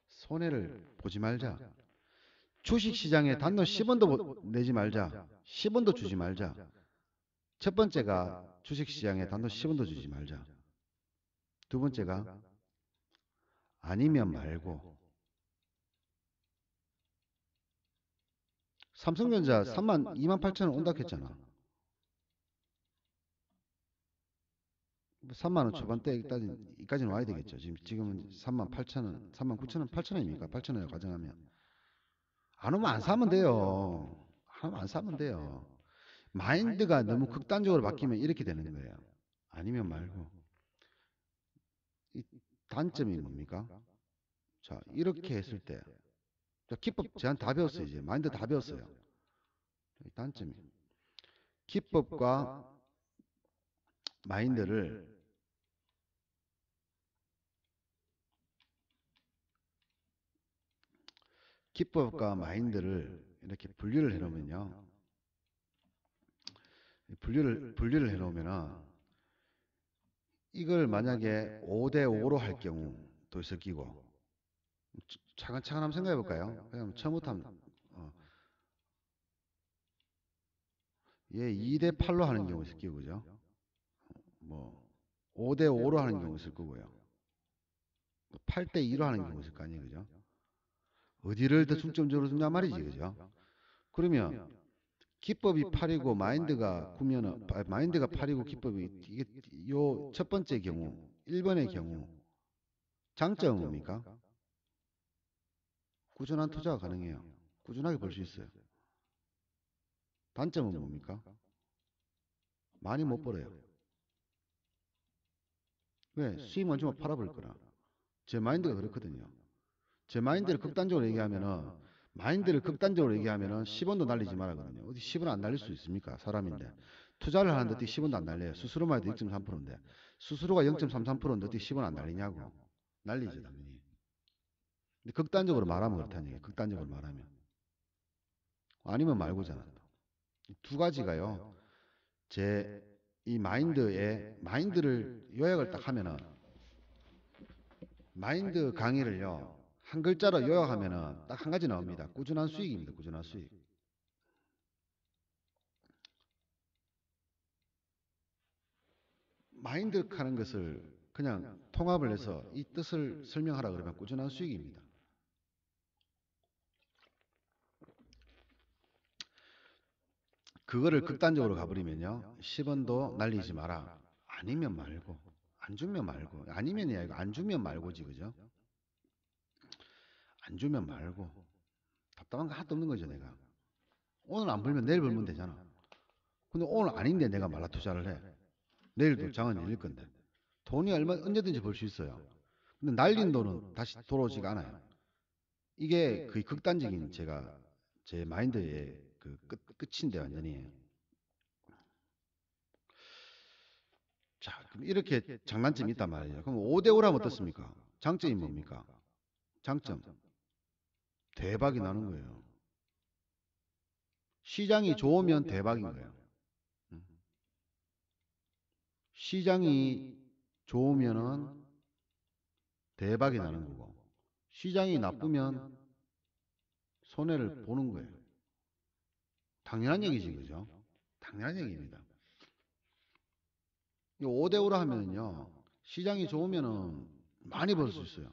손해를 보지 말자. 주식시장에 단돈 10원도 내지 말자. 10원도 주지 말자. 첫 번째가 주식시장에 단돈 10원도 주지 말자. 두 번째가 아니면 말고. 삼성전자 28,000원 온다 했잖아. 3만 원 초반대 이까지는 와야 되겠죠. 지금은 38,000원, 39,000원, 8,000원입니까? 8,000원을 가정하면 안 오면 안 사면 돼요. 안 오면 안 사면 돼요. 마인드가 너무 극단적으로 바뀌면 이렇게 되는 거예요. 아니면 말고. 이 단점이 뭡니까? 자, 이렇게 했을 때. 자, 기법 제한 다 배웠어요, 이제. 마인드 다 배웠어요. 단점이. 기법과 마인드를 기법과 마인드를 이렇게 분류를 해놓으면요. 분류를 해놓으면은 이걸 만약에 5대 5로 할 경우 도 섞이고 차근차근 한번 생각해 볼까요? 그냥 처음부터 한번 얘 2대 8로 하는 경우 있을 거고 그죠? 뭐 5대 5로 하는 경우 있을 거고요. 8대 2로 하는 경우 있을 거 아니에요, 그죠? 어디를 더 중점적으로 두냐 말이지, 그죠? 그러면 기법이 8이고 마인드가 9면은 마인드가 8이고 기법이 이게 요 첫 번째 경우 1번의 경우 장점은 뭡니까? 꾸준한 투자가 가능해요. 꾸준하게 벌 수 있어요. 단점은 뭡니까? 많이 못 벌어요. 왜? 수익만 주면 팔아버릴 거라. 제 마인드가 그렇거든요. 제 마인드를 극단적으로 얘기하면은 마인드를 극단적으로 얘기하면은 10원도 날리지 말아거든요. 어디 10원 안 날릴 수 있습니까? 사람인데. 투자를 하는데 어떻게 10원도 안 날려요. 수수료만 해도 6.3%인데. 수수료가 0.33%인데 어떻게 10원 안 날리냐고. 날리죠, 당연히. 근데 극단적으로 말하면 그렇다는 얘기예요. 극단적으로 말하면. 아니면 말고잖아. 두 가지가요. 제 이 마인드를 요약을 딱 하면은 마인드 강의를요. 한 글자로 요약하면은 딱 한 가지 나옵니다. 꾸준한 수익입니다. 꾸준한 수익. 마인드 하는 것을 그냥 통합을 해서 이 뜻을 설명하라 그러면 꾸준한 수익입니다. 그거를 극단적으로 가버리면요. 10원도 날리지 마라. 아니면 말고. 안 주면 말고. 아니면이야 이거 안 주면 말고지 그죠? 안 주면 말고. 답답한 거 하나도 없는 거죠 내가. 오늘 안 벌면 내일 벌면 되잖아. 근데 오늘 아닌데 내가 말라 투자를 해. 내일도 장은 열릴 건데. 돈이 얼마 언제든지 벌 수 있어요. 근데 날린 돈은 다시 돌아오지가 않아요. 이게 거의 극단적인 제가 제 마인드의 그 끝인데 완전히. 자, 그럼 이렇게 장단점이 있단 말이에요. 그럼 5대 5라면 어떻습니까? 장점이 뭡니까? 장점. 대박이 나는 거예요. 시장이 좋으면 대박인 거예요. 시장이 좋으면은 대박이 나는 거고, 시장이 나쁘면 손해를 보는 거예요. 당연한 얘기지, 그죠? 당연한 얘기입니다. 5대5로 하면은요, 시장이 좋으면은 많이 벌 수 있어요.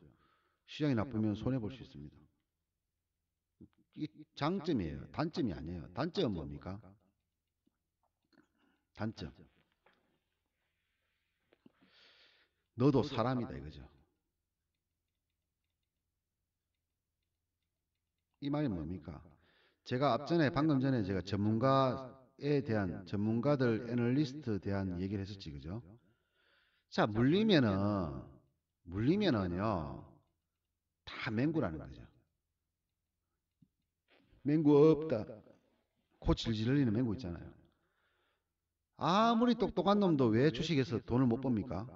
시장이 나쁘면 손해 볼 수 있습니다. 이 장점이에요. 단점이 아니에요. 단점은 뭡니까? 단점. 너도 사람이다 이거죠. 이 말이 뭡니까? 제가 앞전에 방금 전에 제가 전문가들 애널리스트에 대한 얘기를 했었지 그죠? 자, 물리면은요 다 맹구라는 거죠. 맹구 없다. 코 질질 흘리는 맹구 있잖아요. 아무리 똑똑한 놈도 왜 주식에서 돈을 못 법니까?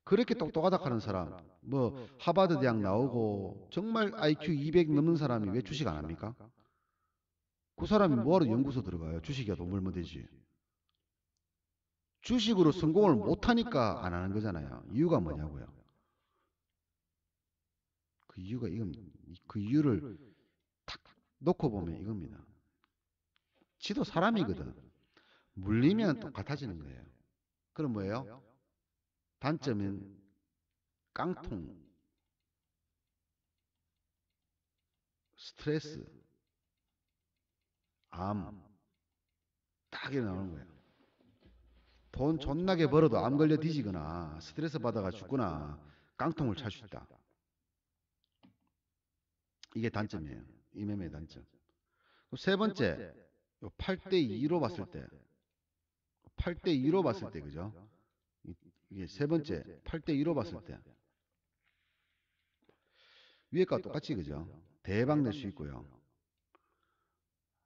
그렇게 똑똑하다 하는 사람, 뭐 하버드 대학 나오고 정말 IQ 200 넘는 사람이 왜 주식 안 합니까? 그 사람이 뭐하러 연구소 들어가요? 주식이야 돈 벌면 되지. 주식으로 성공을 못하니까 안 하는 거잖아요. 이유가 뭐냐고요? 그 이유가 이건 그 이유를 탁 놓고 보면 이겁니다. 지도 사람이거든. 물리면 똑같아지는 거예요. 그럼 뭐예요? 단점은 깡통, 스트레스, 암, 딱 이렇게 나오는 거예요. 돈 존나게 벌어도 암 걸려 뒤지거나 스트레스 받아가 죽거나 깡통을 찰 수 있다. 이게 단점이에요. 이 매매의 단점. 세 번째, 8대 2로 봤을 때, 8대 2로 봤을 때, 그죠? 이게 세 번째, 8대 2로 봤을 때, 위에가 똑같이, 그죠? 대박 낼 수 있고요.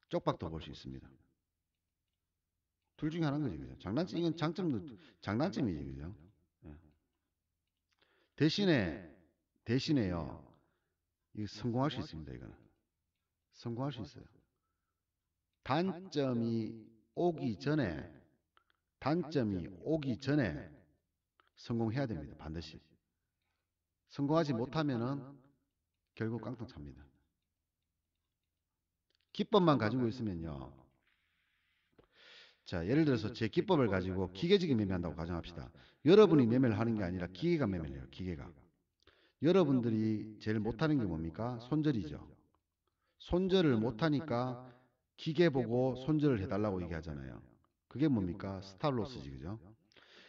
쪽박도 볼 수 있습니다. 둘 중에 하나인 거지, 그죠? 장단점, 이건 장점도, 장단점이지, 그죠? 예. 대신에요, 이거 성공할 수 있습니다, 이거는. 성공할 수 있어요. 단점이 오기 전에, 단점이 오기 전에 성공해야 됩니다, 반드시. 성공하지 못하면은 결국 깡통 찹니다. 기법만 가지고 있으면요. 자, 예를 들어서 제 기법을 가지고 기계적인 매매한다고 가정합시다. 여러분이 매매를 하는 게 아니라 기계가 매매를 해요. 기계가. 여러분들이 제일 못하는 게 뭡니까? 손절이죠. 손절을 못하니까 기계 보고 손절을 해달라고 얘기하잖아요. 그게 뭡니까? 스탑로스지, 그죠?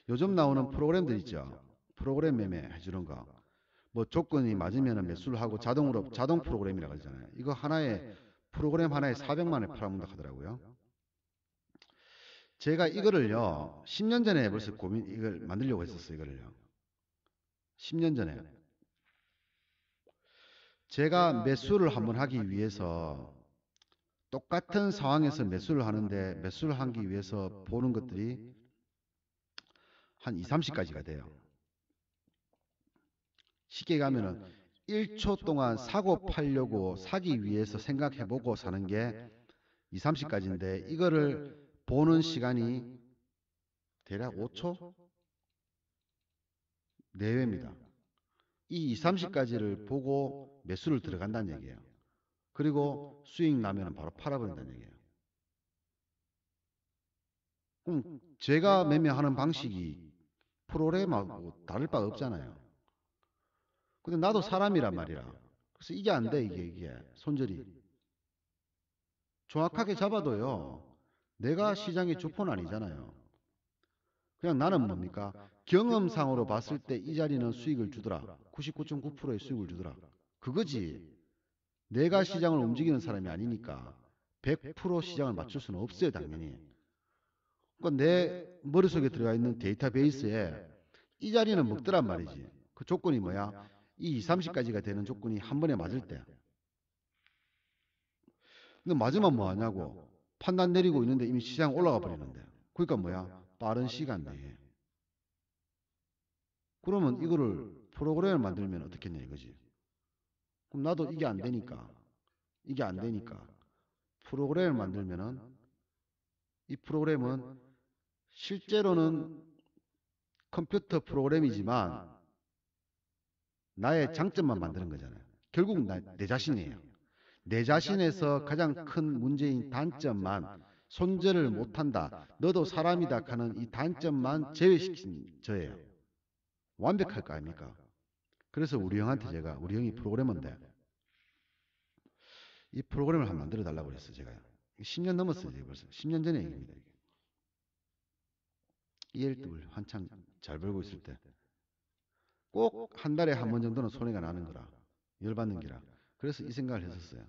요즘 나오는 프로그램들 있죠. 프로그램 매매 해주는 거. 뭐 조건이 맞으면 매수를 하고 자동으로 자동 프로그램이라고 하잖아요. 이거 하나에 프로그램 하나에 400만 원에 팔아먹는다 하더라고요. 제가 이거를요 10년 전에 벌써 이걸 만들려고 했었어요. 이거를요 10년 전에 제가 매수를 한번 하기 위해서 똑같은 상황에서 매수를 하는데 매수를 하기 위해서 보는 것들이 한 2, 30가지가 돼요. 쉽게 가면은 1초 동안 사고 팔려고 사기 위해서 생각해보고 사는 게 2, 30가지인데 이거를 보는 시간이 대략 5초 내외입니다. 이 2, 30가지를 보고 매수를 들어간다는 얘기예요. 그리고 수익 나면 바로 팔아버린다는 얘기예요. 그럼 제가 매매하는 방식이 프로그램하고 다를 바가 없잖아요. 근데 나도 사람이란 말이라. 그래서 이게 안 돼, 이게 손절이. 정확하게 잡아도요. 내가 시장의 주포는 아니잖아요. 그냥 나는 뭡니까? 경험상으로 봤을 때 이 자리는 수익을 주더라. 99.9%의 수익을 주더라. 그거지. 내가 시장을 움직이는 사람이 아니니까 100% 시장을 맞출 수는 없어요, 당연히. 그러니까 내 머릿속에 들어가 있는 데이터베이스에 이 자리는 먹더란 말이지. 그 조건이 뭐야? 이 2, 30까지가 되는 조건이 한 번에 맞을 때. 근데 맞으면 뭐 하냐고. 판단 내리고 있는데 이미 시장 올라가 버리는데. 그러니까 뭐야? 빠른 시간 내에. 그러면 이거를 프로그램을 만들면 어떻겠냐 이거지. 그럼 나도 이게 안 되니까. 이게 안 되니까. 프로그램을 만들면은 이 프로그램은 실제로는 컴퓨터 프로그램이지만 나의 장점만 만드는 거잖아요. 결국 내 자신이에요. 내 자신에서 가장 큰 문제인 단점만 손절을 못한다. 너도 사람이다 하는 이 단점만 제외시킨 저예요. 완벽할 거 아닙니까? 그래서 우리 형한테 제가 우리 형이 프로그래머인데 이 프로그램을 한번 만들어 달라고 그랬어요. 제가 10년 넘었어요. 벌써 10년 전의 얘기입니다. EL2를 한창 잘 벌고 있을 때 꼭 한 달에 한 번 정도는 손해가 나는 거라. 열받는 기라. 그래서 이 생각을 했었어요.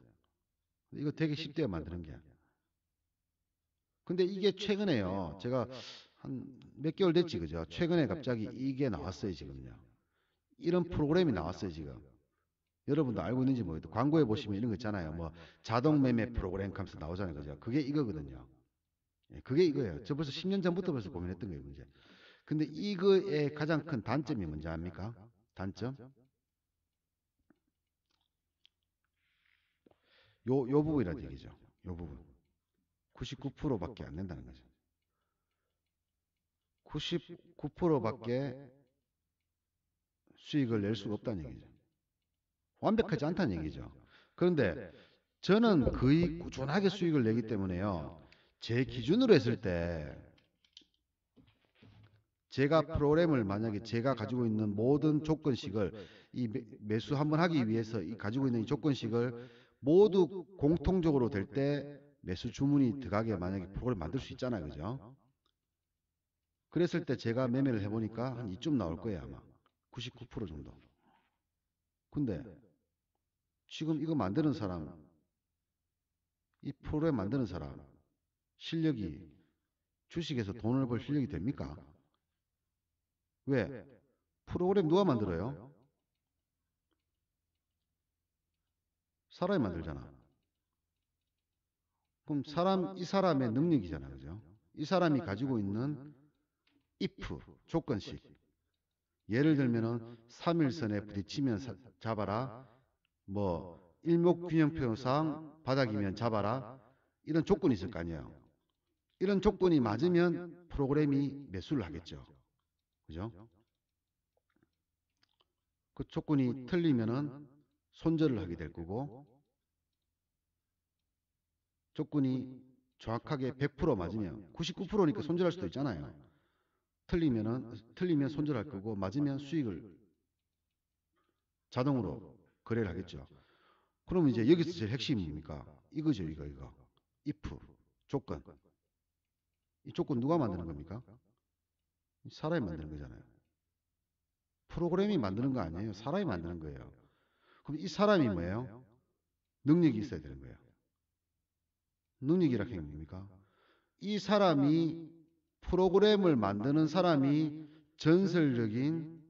이거 되게 쉽대요, 만드는 게. 근데 이게 최근에요. 제가 한 몇 개월 됐지, 그죠? 최근에 갑자기 이게 나왔어요, 지금요. 이런 프로그램이 나왔어요, 지금. 여러분도 알고 있는지 모르겠도 광고에 보시면 이런 거 있잖아요. 뭐 자동 매매 프로그램 하면서 나오잖아요, 그죠? 그게 이거거든요. 예, 그게 이거예요. 저 벌써 10년 전부터 벌써 고민했던 거예요, 문제. 근데 이거의 가장 큰 단점이 뭔지 압니까? 단점? 요 부분이라는 얘기죠. 요 부분. 99%밖에 안 된다는 거죠. 99%밖에 수익을 낼 수가 없다는 얘기죠. 완벽하지 않다는 얘기죠. 그런데 저는 거의 꾸준하게 수익을 내기 때문에요. 제 기준으로 했을 때 제가 프로그램을 만약에 제가 가지고 있는 모든 조건식을 이 매수 한번 하기 위해서 이 가지고 있는 이 조건식을 모두 공통적으로 될 때 매수 주문이 들어가게 만약에 프로그램 만들 수 있잖아요. 그죠? 그랬을 때 제가 매매를 해보니까 한 이쯤 나올 거예요. 아마 99% 정도. 근데 지금 이거 만드는 사람, 이 프로그램 만드는 사람 실력이 주식에서 돈을 벌 실력이 됩니까? 왜? 프로그램 누가 만들어요? 사람이 만들잖아. 그럼 이 사람의 능력이잖아. 그죠? 이 사람이 가지고 있는 if, 조건식. 예를 들면은 3일선에 부딪히면 잡아라. 뭐, 일목균형표상 바닥이면 잡아라. 이런 조건이 있을 거 아니에요. 이런 조건이 맞으면 프로그램이 매수를 하겠죠. 그죠? 그 조건이 틀리면은 손절을 하게 될 거고, 조건이 정확하게 100% 맞으면 99%니까 손절할 수도 있잖아요. 틀리면 손절할 거고 맞으면 수익을 자동으로 거래를 하겠죠. 그럼 이제 여기서 제일 핵심이 뭡니까? 이거죠, 이거. if 조건. 이 조건 누가 만드는 겁니까? 사람이 만드는 거잖아요. 프로그램이 만드는 거 아니에요. 사람이 만드는 거예요. 그럼 이 사람이 뭐예요? 능력이 있어야 되는 거예요. 능력이라 하는 겁니까? 이 사람이 프로그램을 만드는 사람이 전설적인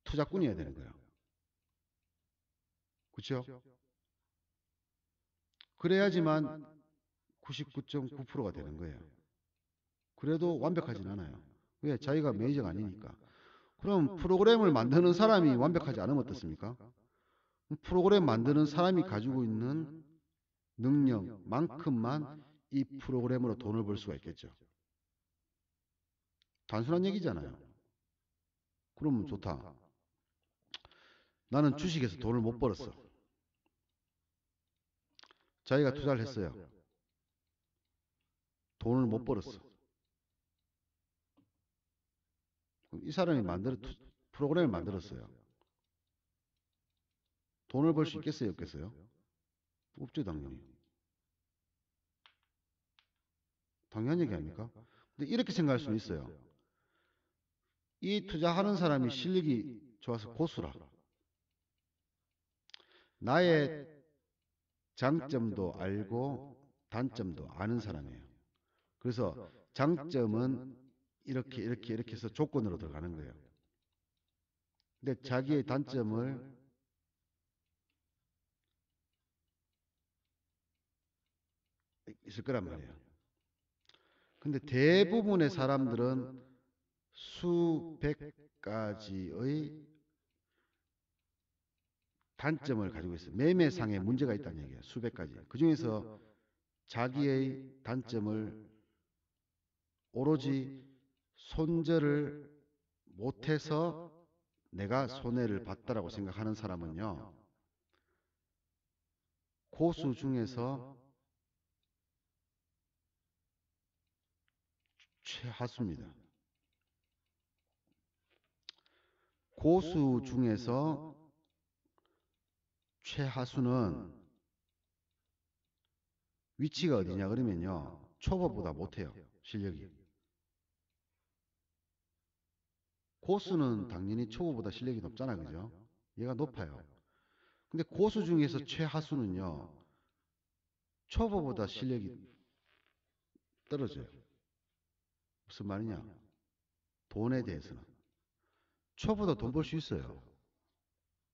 투자꾼이어야 되는 거예요. 그렇죠? 그래야지만 99.9%가 되는 거예요. 그래도 완벽하진 않아요. 왜? 자기가 매니저가 아니니까. 그럼 프로그램을 만드는 사람이 완벽하지 않으면 어떻습니까? 프로그램 만드는 사람이 가지고 있는 능력만큼만 이 프로그램으로 돈을 벌 수가 있겠죠. 단순한 얘기잖아요. 그러면 좋다. 나는 주식에서 돈을 못 벌었어. 자기가 투자를 했어요. 돈을 못 벌었어. 이 사람이 프로그램을 만들었어요. 돈을 벌 수 있겠어요, 없겠어요? 없죠, 당연히. 당연한 얘기 아닙니까? 근데 이렇게 생각할 수는 있어요. 이 투자하는 사람이 실력이 좋아서 고수라. 나의 장점도 알고 단점도 아는 사람이에요. 그래서 장점은 이렇게 해서 조건으로 들어가는 거예요. 근데 자기의 단점을 있을 거란 말이에요. 근데 대부분의 사람들은 수백 가지의 단점을 가지고 있어요. 매매상에 문제가 있다는 얘기예요. 수백 가지. 그 중에서 자기의 단점을 오로지 손절을 못해서 내가 손해를 봤다라고 생각하는 사람은요, 고수 중에서 최하수입니다. 고수 중에서 최하수는 위치가 어디냐 그러면요, 초보보다 못해요. 실력이. 고수는 당연히 초보보다 실력이 높잖아, 그죠? 얘가 높아요. 근데 고수 중에서 최하수는요, 초보보다 실력이 떨어져요. 무슨 말이냐? 돈에 대해서는. 초보도 돈 벌 수 있어요.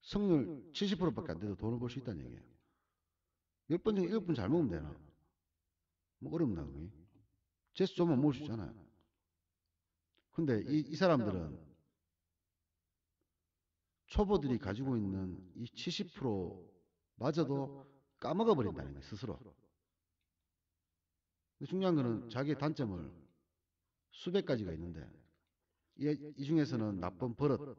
승률 70%밖에 안 돼도 돈을 벌 수 있다는 얘기예요. 10번 중에 7번 잘 먹으면 되나? 뭐 어렵나 그게? 재수 좀만 모을 수 있잖아요. 근데 이 사람들은 초보들이 가지고 있는 이 70%마저도 까먹어 버린다는 거예요, 스스로. 중요한 거는 자기의 단점을 수백 가지가 있는데 이 중에서는 나쁜 버릇,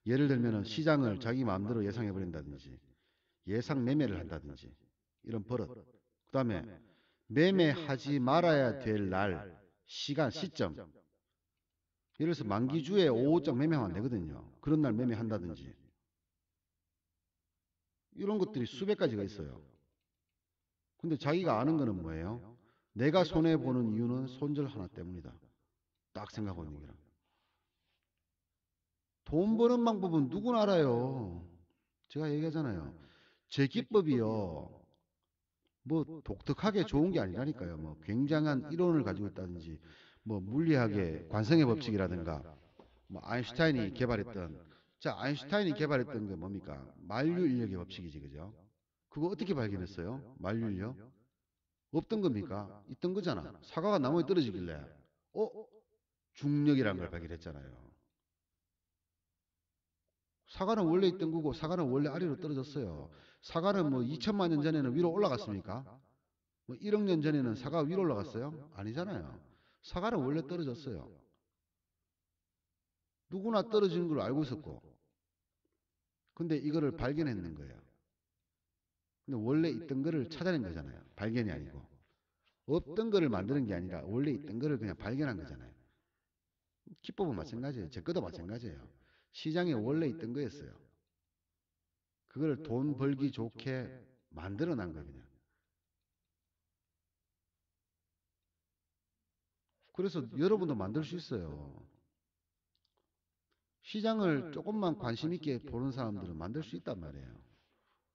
예를 들면 시장을 자기 마음대로 예상해 버린다든지 예상 매매를 한다든지 이런 버릇. 그다음에 매매하지 말아야 될 날, 시간, 시점. 예를 들어서 만기주에 오후장 매매하면 안 되거든요. 그런 날 매매한다든지 이런 것들이 수백 가지가 있어요. 근데 자기가 아는 거는 뭐예요? 내가 손해보는 이유는 손절 하나 때문이다. 딱 생각하고 있는 게라. 돈 버는 방법은 누구나 알아요. 제가 얘기하잖아요. 제 기법이요. 뭐 독특하게 좋은 게 아니라니까요. 뭐 굉장한 이론을 가지고 있다든지 뭐 물리학의 관성의 법칙이라든가 뭐 아인슈타인이 개발했던 자 아인슈타인이 개발했던 게 뭡니까? 만류 인력의 법칙이지 그죠? 그거 어떻게 발견했어요? 만류 인력? 없던 겁니까? 있던 거잖아. 사과가 나무에 떨어지길래 어? 중력이라는 걸 발견했잖아요. 사과는 원래 있던 거고 사과는 원래 아래로 떨어졌어요. 사과는 뭐 2천만 년 전에는 위로 올라갔습니까? 뭐 1억 년 전에는 사과가 위로 올라갔어요? 아니잖아요. 사과는 원래 떨어졌어요. 누구나 떨어지는 걸 알고 있었고. 근데 이거를 발견했는 거예요. 근데 원래 있던 거를 찾아낸 거잖아요. 발견이 아니고. 없던 거를 만드는 게 아니라 원래 있던 거를 그냥 발견한 거잖아요. 기법은 마찬가지예요. 제 것도 마찬가지예요. 시장에 원래 있던 거였어요. 그걸 돈 벌기 좋게 만들어 난 거예요, 그냥. 그래서 여러분도 만들 수 있어요. 시장을 조금만 관심 있게 보는 사람들은 만들 수 있단 말이에요.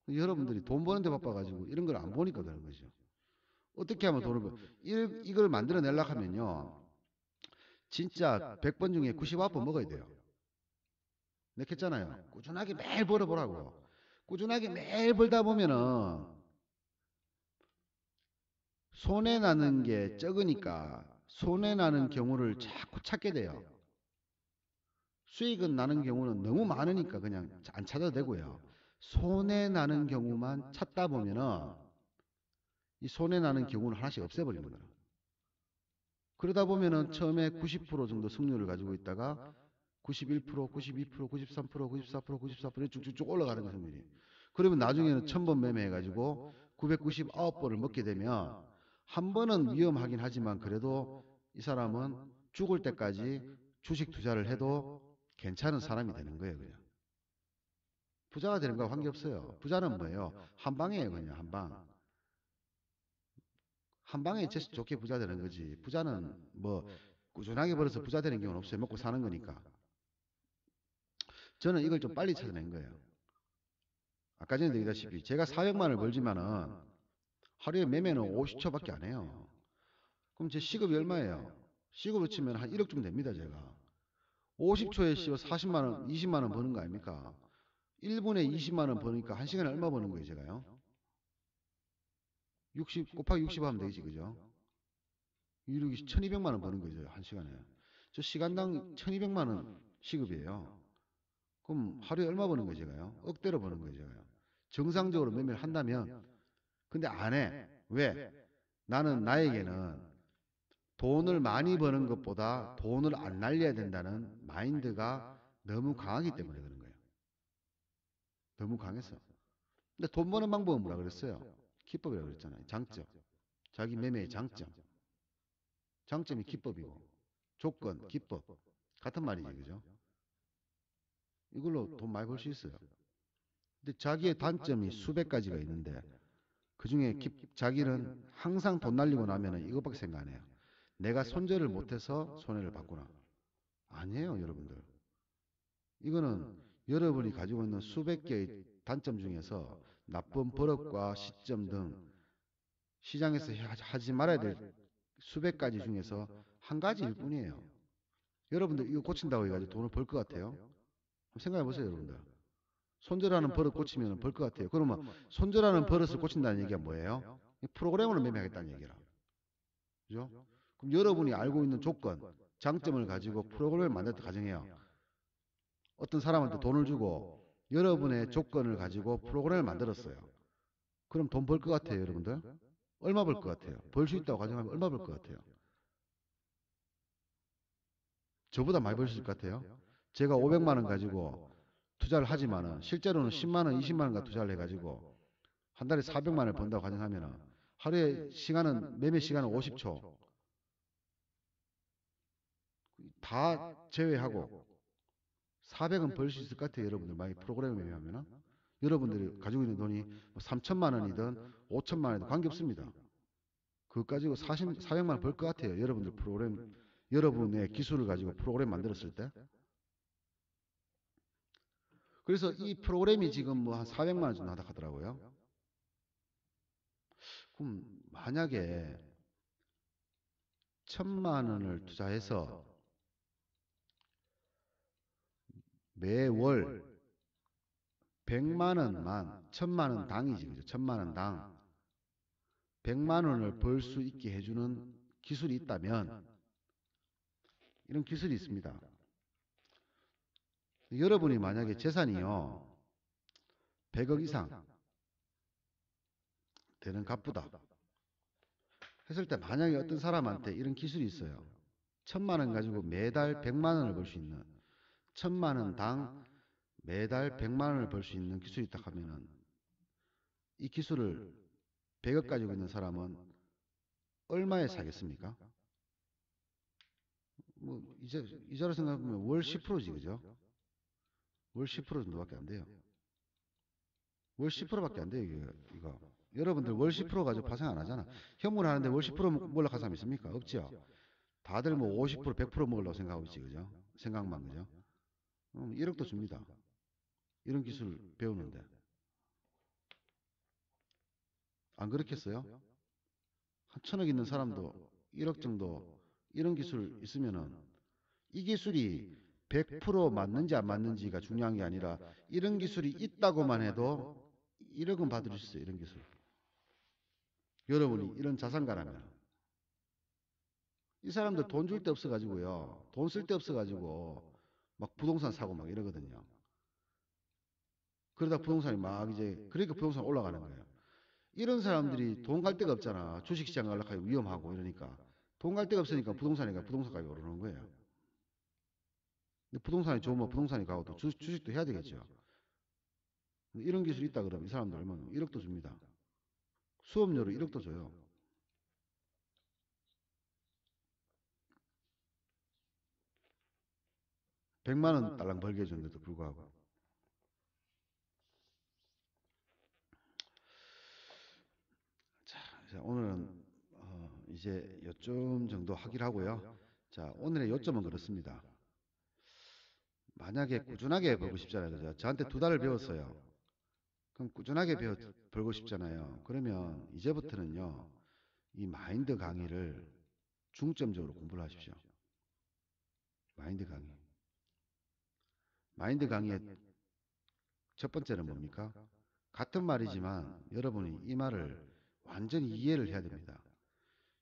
여러분들이 돈 버는 데 바빠가지고 이런 걸 안 보니까 그런 거죠. 어떻게 하면 돈을 이걸 만들어내려고 하면요. 진짜 100번 중에 99번 먹어야 돼요. 내가 했잖아요. 꾸준하게 매일 벌어보라고. 꾸준하게 매일 벌다 보면은 손해 나는 게 적으니까 손해 나는 경우를 자꾸 찾게 돼요. 수익은 나는 경우는 너무 많으니까 그냥 안 찾아도 되고요. 손해 나는 경우만 찾다 보면은 이 손해 나는 경우는 하나씩 없애버리는 거예요. 그러다 보면은 처음에 90% 정도 승률을 가지고 있다가 91%, 92%, 93%, 94%, 94% 쭉쭉쭉 올라가는 거 승률이. 그러면 나중에는 1000번 매매해가지고 999번을 먹게 되면 한 번은 위험하긴 하지만 그래도 이 사람은 죽을 때까지 주식 투자를 해도 괜찮은 사람이 되는 거예요, 그냥. 부자가 되는 거와 관계없어요. 부자는 뭐예요? 한 방이에요, 그냥 한 방. 한 방에 좋게 부자 되는 거지. 부자는 뭐 꾸준하게 벌어서 부자 되는 경우는 없어요. 먹고 사는 거니까. 저는 이걸 좀 빨리 찾아낸 거예요. 아까 전에 얘기했다시피 제가 400만 원을 벌지만은 하루에 매매는 50초밖에 안 해요. 그럼 제 시급이 얼마예요? 시급으로 치면 한 1억 좀 됩니다, 제가. 50초에 40만 원, 20만 원 버는 거 아닙니까? 1분에 20만 원 버니까 1시간에 얼마 버는 거예요, 제가요? 60 곱하기 60 하면 되지, 그죠? 1200만 원 버는 거죠, 1시간에. 저 시간당 1200만 원 시급이에요. 그럼 하루에 얼마 버는 거예요, 제가요? 억대로 버는 거예요, 제가요. 정상적으로 매매를 한다면, 근데 안 해. 왜? 나는 나에게는 돈을 많이 버는 것보다 돈을 안 날려야 된다는 마인드가 너무 강하기 때문에 그런 거예요. 너무 강해서. 근데 돈 버는 방법은 뭐라 그랬어요? 기법이라고 그랬잖아요. 장점. 자기 매매의 장점. 장점이 기법이고, 조건, 기법. 같은 말이지, 그죠? 이걸로 돈 많이 벌 수 있어요. 근데 자기의 단점이 수백 가지가 있는데, 그 중에 자기는 항상 돈 날리고 나면은 이것밖에 생각 안 해요. 내가 손절을 못해서 손해를 봤구나. 아니에요, 여러분들. 이거는 여러분이 가지고 있는 수백 개의 단점 중에서 나쁜 버릇과 시점 등 시장에서 하지 말아야 될 수백 가지 중에서 한 가지일 뿐이에요. 여러분들 이거 고친다고 해가지고 돈을 벌 것 같아요? 한번 생각해 보세요, 여러분들. 손절하는 버릇 고치면 벌 것 같아요. 그러면 손절하는 버릇을 고친다는 얘기가 뭐예요? 프로그램으로 매매하겠다는 얘기라. 그죠? 그럼 여러분이 알고 있는 조건, 장점을 가지고 프로그램을 만들었다 가정해요. 어떤 사람한테 돈을 주고 여러분의 조건을 가지고 프로그램을 만들었어요. 그럼 돈 벌 것 같아요, 여러분들? 얼마 벌 것 같아요? 벌 수 있다고 가정하면 얼마 벌 것 같아요? 저보다 많이 벌 수 있을 것 같아요. 제가 500만 원 가지고 투자를 하지만은 실제로는 10만 원, 20만 원가 투자를 해가지고 한 달에 400만 원을 번다고 가정하면은 하루에 시간은 매매 시간은 50초 다 제외하고 400은 벌 수 있을 것 같아요, 여러분들. 만약 프로그램 매매하면은 여러분들이 가지고 있는 돈이 뭐 3천만 원이든 5천만 원이든 관계없습니다. 그거 가지고 400만 원 벌 것 같아요, 여러분들 프로그램 여러분의 기술을 가지고 프로그램 만들었을 때. 그래서 이 프로그램이 지금 뭐 한 400만 원 정도 하다 하더라고요. 그럼 만약에 1,000만 원을 투자해서 매월 100만 원만 1,000만 원 당이지, 그죠? 1,000만 원 당 100만 원을 벌 수 있게 해주는 기술이 있다면 이런 기술이 있습니다. 여러분이 만약에 재산이요 100억 이상 되는 갑부다 했을 때 만약에 어떤 사람한테 이런 기술이 있어요. 1,000만 원 가지고 매달 100만 원을 벌 수 있는 1,000만 원 당 매달 100만 원을 벌 수 있는 기술이 있다 하면은 이 기술을 100억 가지고 있는 사람은 얼마에 사겠습니까? 뭐 이자로 생각하면 월 10%지, 그죠? 월 10% 정도밖에 안 돼요. 월 10%밖에 안 돼요, 이거. 여러분들 월 10% 가지고 파생 안 하잖아. 현물 하는데 월 10% 먹으려고 한 사람 있습니까? 없죠. 다들 뭐 50%, 100% 먹으려고 생각하고 있지, 그죠? 생각만, 그죠? 1억도 줍니다. 이런 기술 배우는데. 안 그렇겠어요? 한 1,000억 있는 사람도 1억 정도 이런 기술 있으면은 이 기술이 100% 맞는지 안 맞는지가 중요한 게 아니라 이런 기술이 있다고만 해도 1억은 받을 수 있어요. 이런 기술. 여러분이 이런 자산가라면 이 사람들 돈 줄 데 없어가지고요. 돈 쓸 데 없어가지고 막 부동산 사고 막 이러거든요. 그러다 부동산이 막 이제 그러니까 부동산 올라가는 거예요. 이런 사람들이 돈 갈 데가 없잖아. 주식시장 가려고 위험하고 이러니까 돈 갈 데가 없으니까 부동산이 부동산 값이 오르는 거예요. 근데 부동산이 좋으면 부동산이 가고 또 주식도 해야 되겠죠. 이런 기술이 있다 그러면 이 사람들 얼마나 1억도 줍니다. 수업료로 1억도 줘요. 100만 원 달랑 벌게 해주는데도 불구하고. 자, 오늘은 이제 요점 정도 하기로 하고요. 자, 오늘의 요점은 그렇습니다. 만약에 꾸준하게 벌고 싶잖아요. 그죠? 저한테 2달을 배웠어요. 그럼 꾸준하게 벌고 싶잖아요. 그러면 이제부터는요, 이 마인드 강의를 중점적으로 공부를 하십시오. 마인드 강의. 마인드 강의의 첫 번째는 뭡니까? 같은 말이지만 여러분이 이 말을 완전히 이해를 해야 됩니다.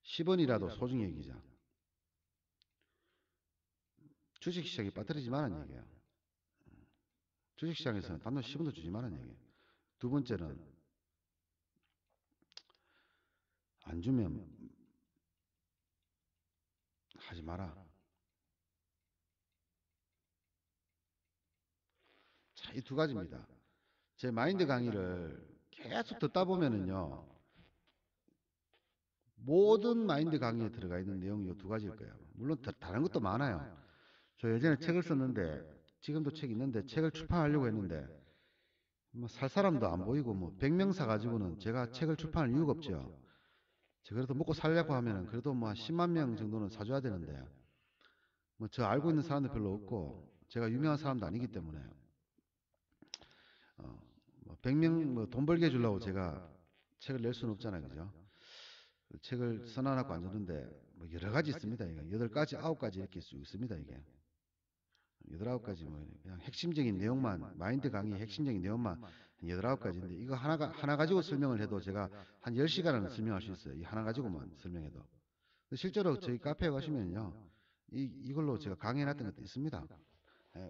10원이라도 소중히 여기자. 주식시장에 빠뜨리지 말라는 얘기예요. 주식시장에서는 단돈 10원도 주지 말라는 얘기예요. 두 번째는 안 주면 하지 마라. 자, 이 두 가지입니다. 제 마인드 강의를 계속 듣다 보면은요, 모든 마인드 강의에 들어가 있는 내용이 이 두 가지일 거예요. 물론 다른 것도 많아요. 저 예전에 책을 썼는데, 지금도 책 있는데, 책을 출판하려고 했는데, 뭐 살 사람도 안 보이고, 뭐 100명 사가지고는 제가 책을 출판할 이유가 없죠. 제가 그래도 먹고 살려고 하면은 그래도 뭐 한 10만 명 정도는 사줘야 되는데, 뭐 저 알고 있는 사람도 별로 없고, 제가 유명한 사람도 아니기 때문에, 뭐 100명 뭐 돈 벌게 해주려고 제가 책을 낼 수는 없잖아요. 그죠? 그 책을 써놔놓고 안 줬는데, 뭐 여러 가지 있습니다. 이거 8가지, 9가지 이렇게 쭉 있습니다. 이게. 8, 9가지 뭐 그냥 핵심적인 내용만, 마인드 강의 핵심적인 내용만 한 8, 9가지인데 이거 하나 가지고 설명을 해도 제가 한 10시간은 설명할 수 있어요. 이 하나 가지고만 설명해도. 실제로 저희 카페에 가시면요. 이걸로 제가 강의해놨던 것도 있습니다.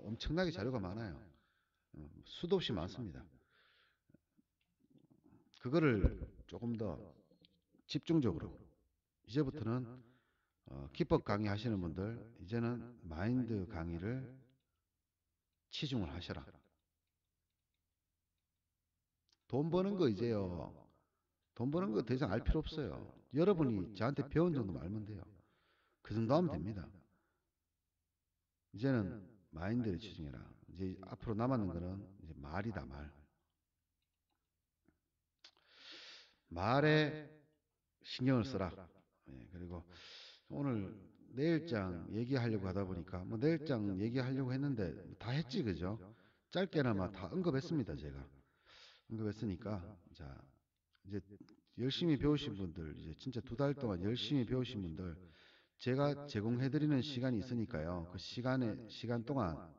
엄청나게 자료가 많아요. 수도 없이 많습니다. 그거를 조금 더 집중적으로 이제부터는 기법 강의 하시는 분들 이제는 마인드 강의를 치중을 하셔라. 돈 버는 거 이제요. 돈 버는 거 더 이상 알 필요 없어요. 여러분이 저한테 배운 정도만 알면 돼요. 그 정도 하면 됩니다. 이제는 마인드를 치중해라. 이제 앞으로 남았는 거는 이제 말이다, 말. 말에 신경을 써라. 예, 그리고 오늘 내일장 얘기하려고 하다 보니까 뭐 내일장 얘기하려고 했는데 다 했지, 그죠? 짧게나마 다 언급했습니다, 제가. 언급했으니까 자, 이제 열심히 배우신 분들, 이제 진짜 2달 동안 열심히 배우신 분들 제가 제공해드리는 시간이 있으니까요. 그 시간 동안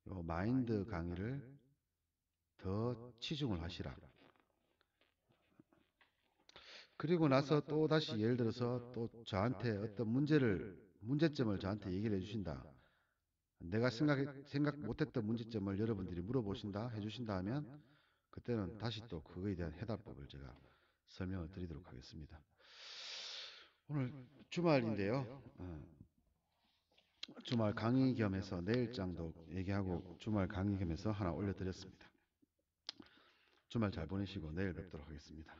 요 마인드 강의를 더 치중을 하시라. 그리고 나서 또 다시 예를 들어서 또 저한테 어떤 문제점을 저한테 얘기를 해주신다. 내가 생각 못했던 문제점을 여러분들이 물어보신다, 해주신다 하면 그때는 다시 또 그거에 대한 해답법을 제가 설명을 드리도록 하겠습니다. 오늘 주말인데요. 주말 강의 겸해서 내일장도 얘기하고 주말 강의 겸해서 하나 올려드렸습니다. 주말 잘 보내시고 내일 뵙도록 하겠습니다.